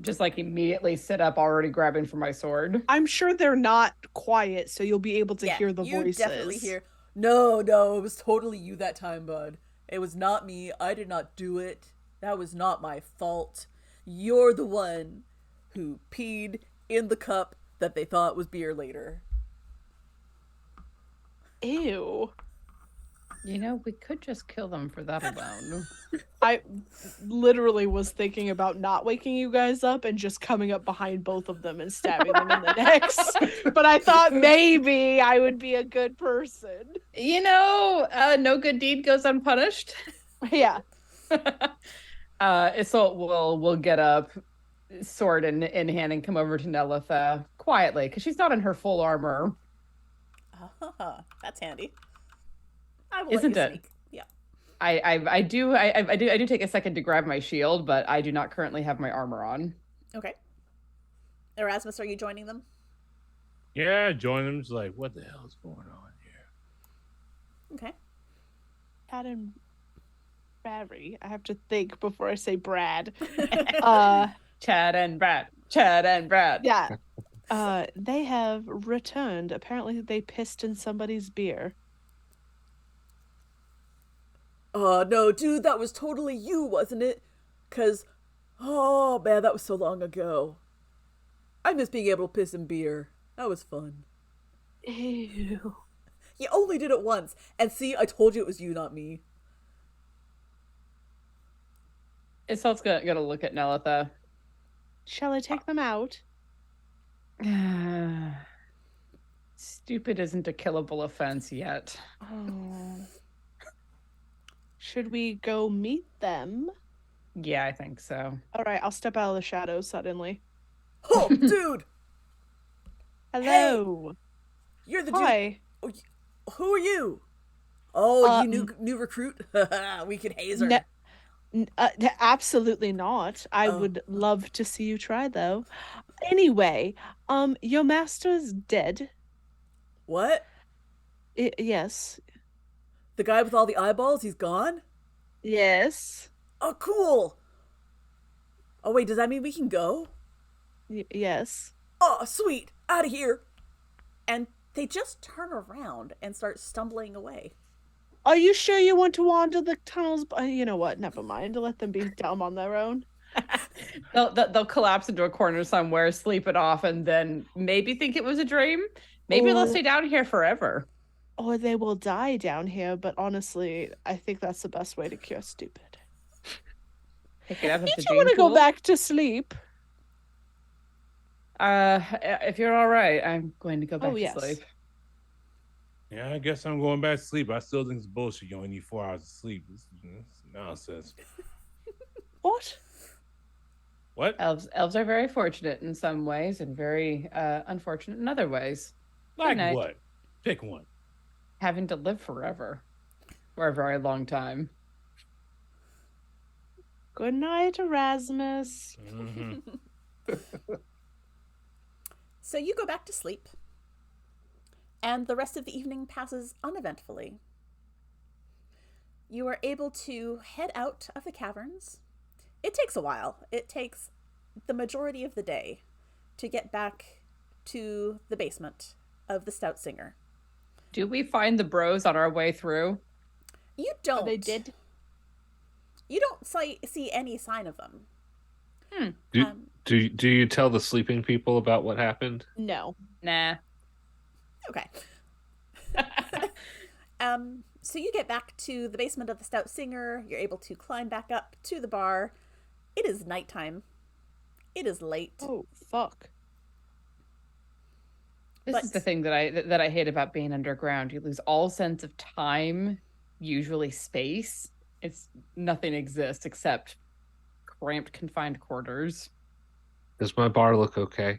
Just like immediately sit up, already grabbing for my sword. I'm sure they're not quiet, so you'll be able to hear the voices. You definitely hear. No, it was totally you that time, bud. It was not me. I did not do it. That was not my fault. You're the one who peed in the cup that they thought was beer later. Ew. You know, we could just kill them for that alone. I literally was thinking about not waking you guys up and just coming up behind both of them and stabbing them in the necks. But I thought maybe I would be a good person. You know, no good deed goes unpunished. Yeah. Isolt will get up, sword in hand, and come over to Nelitha quietly, because she's not in her full armor. That's handy. I will Isn't let you it? sneak. Yeah. I do take a second to grab my shield, but I do not currently have my armor on. Okay. Erasmus, are you joining them? Yeah, join them. Just like, what the hell is going on here? Okay. Chad and Barry. I have to think before I say Brad. Chad and Brad. Yeah. They have returned. Apparently they pissed in somebody's beer. No, dude, that was totally you, wasn't it? 'Cause, oh man, that was so long ago. I miss being able to piss in beer. That was fun. Ew. You only did it once. And see, I told you it was you, not me. Isol's gonna look at Nelitha. Shall I take them out? Stupid isn't a killable offense yet. Oh. Should we go meet them? Yeah, I think so. All right, I'll step out of the shadows suddenly. Oh, dude! Hello. You're the Hi. dude. Who are you? Oh, you Um, new recruit? We could haze her. Absolutely not. I would love to see you try, though. Anyway, your master's dead. What? Yes. The guy with all the eyeballs, he's gone? Yes. Oh, cool. Oh, wait, does that mean we can go? Yes. Oh, sweet. Out of here. And they just turn around and start stumbling away. Are you sure you want to wander the tunnels? You know what? Never mind. Let them be dumb on their own. They'll collapse into a corner somewhere, sleep it off, and then maybe think it was a dream. Maybe they'll stay down here forever. Or they will die down here, but honestly, I think that's the best way to cure stupid. Pick it up at You the don't want to gene go back to sleep. If you're all right, I'm going to go back to sleep. Yeah, I guess I'm going back to sleep. I still think it's bullshit. You only need 4 hours of sleep. This is nonsense. What? What? Elves are very fortunate in some ways and very unfortunate in other ways. Like what? Pick one. Having to live forever. For a very long time. Good night, Erasmus. Mm-hmm. So you go back to sleep, and the rest of the evening passes uneventfully. You are able to head out of the caverns. It takes a while. It takes the majority of the day to get back to the basement of the Stout Singer. Do we find the bros on our way through? You don't. They did. You don't see any sign of them. Do you tell the sleeping people about what happened? No. Nah. Okay. So you get back to the basement of the Stout Singer. You're able to climb back up to the bar. It is nighttime. It is late. Oh, fuck. This is the thing that I hate about being underground. You lose all sense of time, usually space. It's nothing exists except cramped, confined quarters. Does my bar look okay?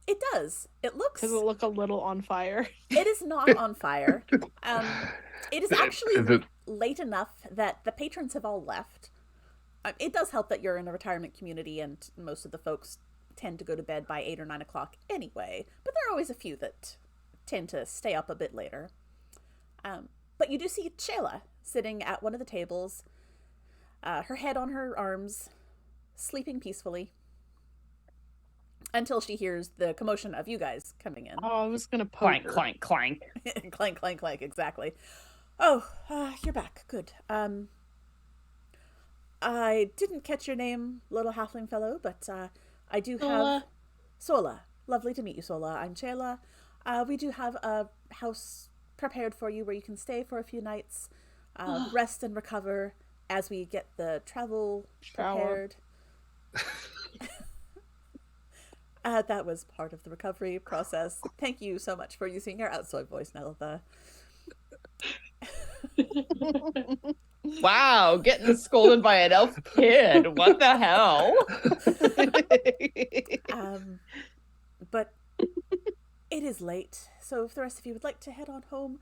It does. It looks. Does it look a little on fire? It is not on fire. It is actually late enough that the patrons have all left. It does help that you're in a retirement community and most of the folks tend to go to bed by 8 or 9 o'clock anyway. But there are always a few that tend to stay up a bit later. But you do see Shayla sitting at one of the tables, her head on her arms, sleeping peacefully. Until she hears the commotion of you guys coming in. Oh, I was gonna poke Clank, her. clank, clank. Clank, clank, clank, exactly. Oh, you're back. Good. I didn't catch your name, little halfling fellow, but I do have... Sola. Lovely to meet you, Sola. I'm Shayla. We do have a house prepared for you where you can stay for a few nights, rest and recover as we get the travel prepared. That was part of the recovery process. Thank you so much for using your outside voice, Nelitha. Wow, getting scolded by an elf kid. What the hell? But it is late, so if the rest of you would like to head on home,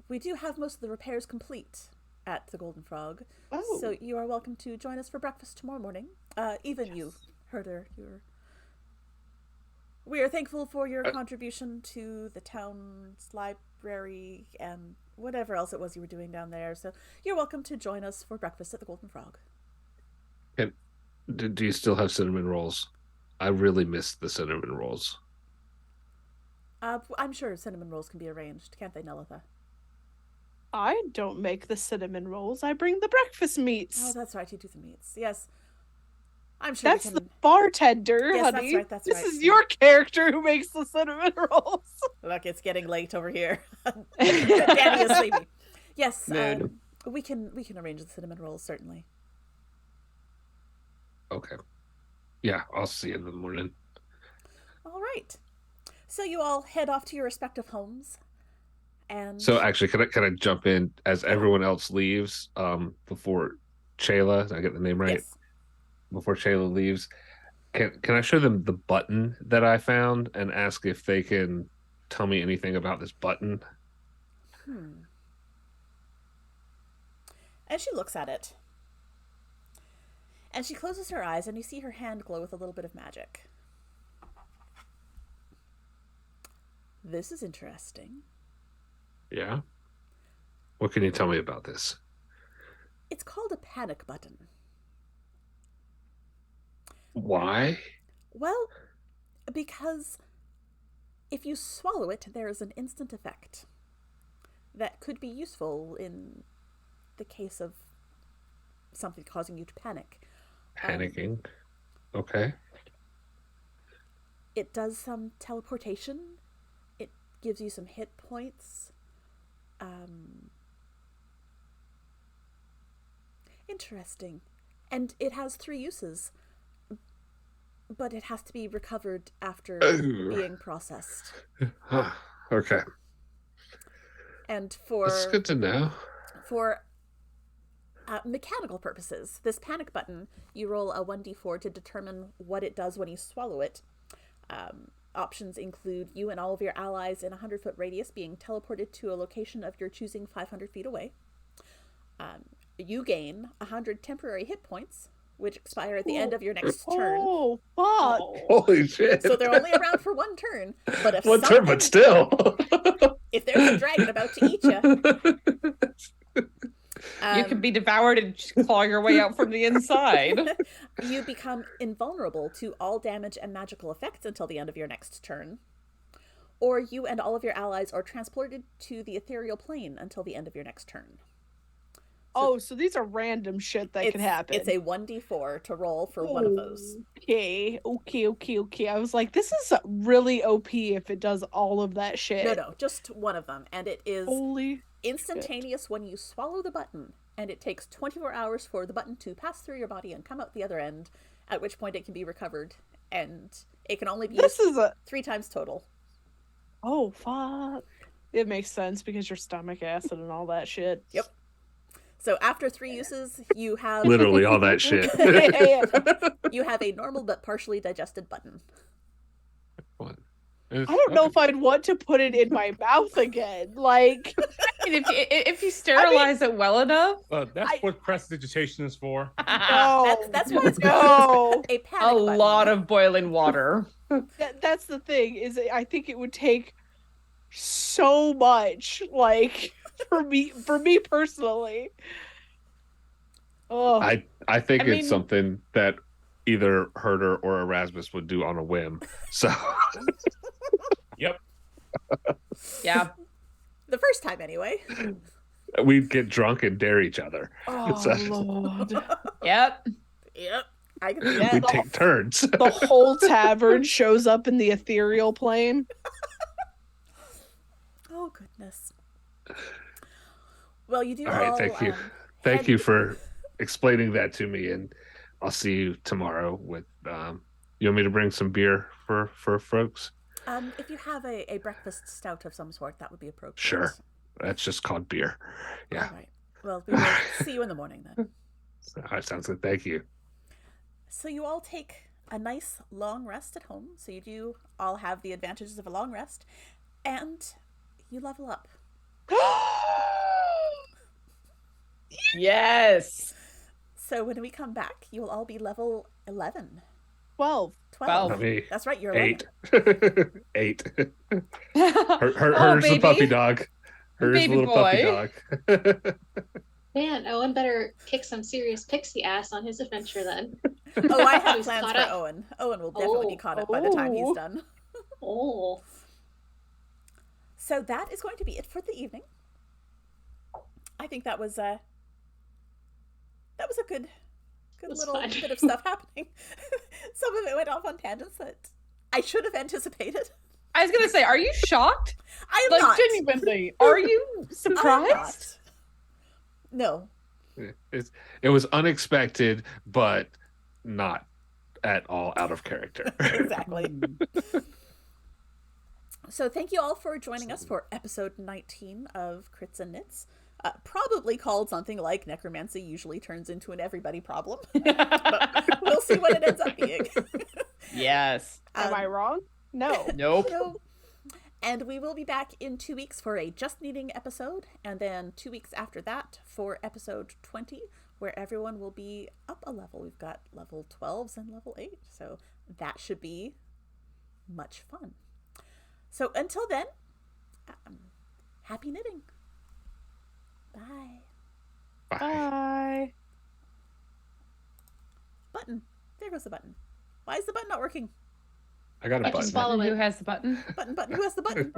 we do have most of the repairs complete at the Golden Frog. Oh. So you are welcome to join us for breakfast tomorrow morning. Even you, Herder, we are thankful for your contribution to the town's library and whatever else it was you were doing down there. So you're welcome to join us for breakfast at the Golden Frog. Do you still have cinnamon rolls? I really miss the cinnamon rolls. I'm sure cinnamon rolls can be arranged, can't they, Nelitha? I don't make the cinnamon rolls. I bring the breakfast meats. Oh, that's right, you do the meats. Yes. I'm sure That's we can... the bartender, Yes, honey. that's This right. is your character who makes the cinnamon rolls. Look, it's getting late over here. Danny is sleepy. Yes, Nerd. we can arrange the cinnamon rolls, certainly. Okay. Yeah, I'll see you in the morning. All right. So you all head off to your respective homes, and So actually, can I jump in as everyone else leaves? Before Chayla, did I get the name right? yes, Before Chayla leaves, can I show them the button that I found and ask if they can tell me anything about this button? And she looks at it, and she closes her eyes, and you see her hand glow with a little bit of magic. This is interesting. Yeah. What can you tell me about this? It's called a panic button. Why? Well, because if you swallow it, there is an instant effect that could be useful in the case of something causing you to panic. Panicking. Okay. It does some teleportation. It gives you some hit points. Interesting. And it has 3 uses. But it has to be recovered after being processed. Okay. And That's good to know. for mechanical purposes, this panic button, you roll a 1d4 to determine what it does when you swallow it. Options include you and all of your allies in a 100-foot radius being teleported to a location of your choosing 500 feet away. You gain 100 temporary hit points, which expire at the end of your next turn. Oh, fuck. Holy shit. So they're only around for 1 turn. But if One turn, but still. if there's a dragon about to eat you, You can be devoured and claw your way out from the inside. you become invulnerable to all damage and magical effects until the end of your next turn. Or you and all of your allies are transported to the ethereal plane until the end of your next turn. So these are random shit that can happen. It's a 1d4 to roll for one of those. Okay. I was like, this is really OP if it does all of that shit. No, just one of them. And it is Holy instantaneous when you swallow the button. And it takes 24 hours for the button to pass through your body and come out the other end, at which point it can be recovered. And it can only be used 3 times total. Oh, fuck. It makes sense because your stomach acid and all that shit. Yep. So after 3 uses, you have... Literally all that shit. You have a normal but partially digested button. What? I don't know if I'd want to put it in my mouth again. Like, And if you sterilize it well enough, That's what prestidigitation is for. no. That's why it's no. called a panic a button. lot of boiling water. That's the thing, is I think it would take so much, like, for me personally. Oh, I think I it's mean- something that either Herder or Erasmus would do on a whim. So Yep. Yeah. The first time, anyway. we'd get drunk and dare each other. So Lord. Yep. Yep. I can see that. we'd take turns. The whole tavern shows up in the ethereal plane. Oh, goodness. Well, you do All right, thank you. Thank head- you for explaining that to me, and I'll see you tomorrow with you want me to bring some beer for folks? If you have a breakfast stout of some sort, that would be appropriate. Sure. That's just called beer. Yeah. All right. Well, we will see you in the morning then. All right, sounds good. Thank you. So you all take a nice long rest at home. So you do all have the advantages of a long rest. And you level up. Yes. So when we come back, you will all be level 11. 12. 12. Not me. That's right, you're 11. 8. Oh, Her's the puppy baby. dog. Her's the Baby little puppy boy. dog. Man, Owen better kick some serious pixie ass on his adventure then. Oh, I have He's plans caught for up. Owen. Owen will definitely be caught up by the time he's done. Oh. So that is going to be it for the evening. I think that was a good good It's little fine. bit of stuff happening. Some of it went off on tangents that I should have anticipated. I was gonna say, are you shocked? I am Like, not. genuinely, are you I am surprised? not. No. It was unexpected, but not at all out of character. Exactly. So thank you all for joining us for episode 19 of Crits and Knits. Probably called something like Necromancy usually turns into an everybody problem. But we'll see what it ends up being. Yes. Am I wrong? No. Nope. No. And we will be back in 2 weeks for a Just Needing episode, and then 2 weeks after that for episode 20, where everyone will be up a level. We've got level 12s and level 8, so that should be much fun. So until then, happy knitting. Bye. Bye. Button. There goes the button. Why is the button not working? I got a I just button. follow Who it. has the button? Button. Who has the button?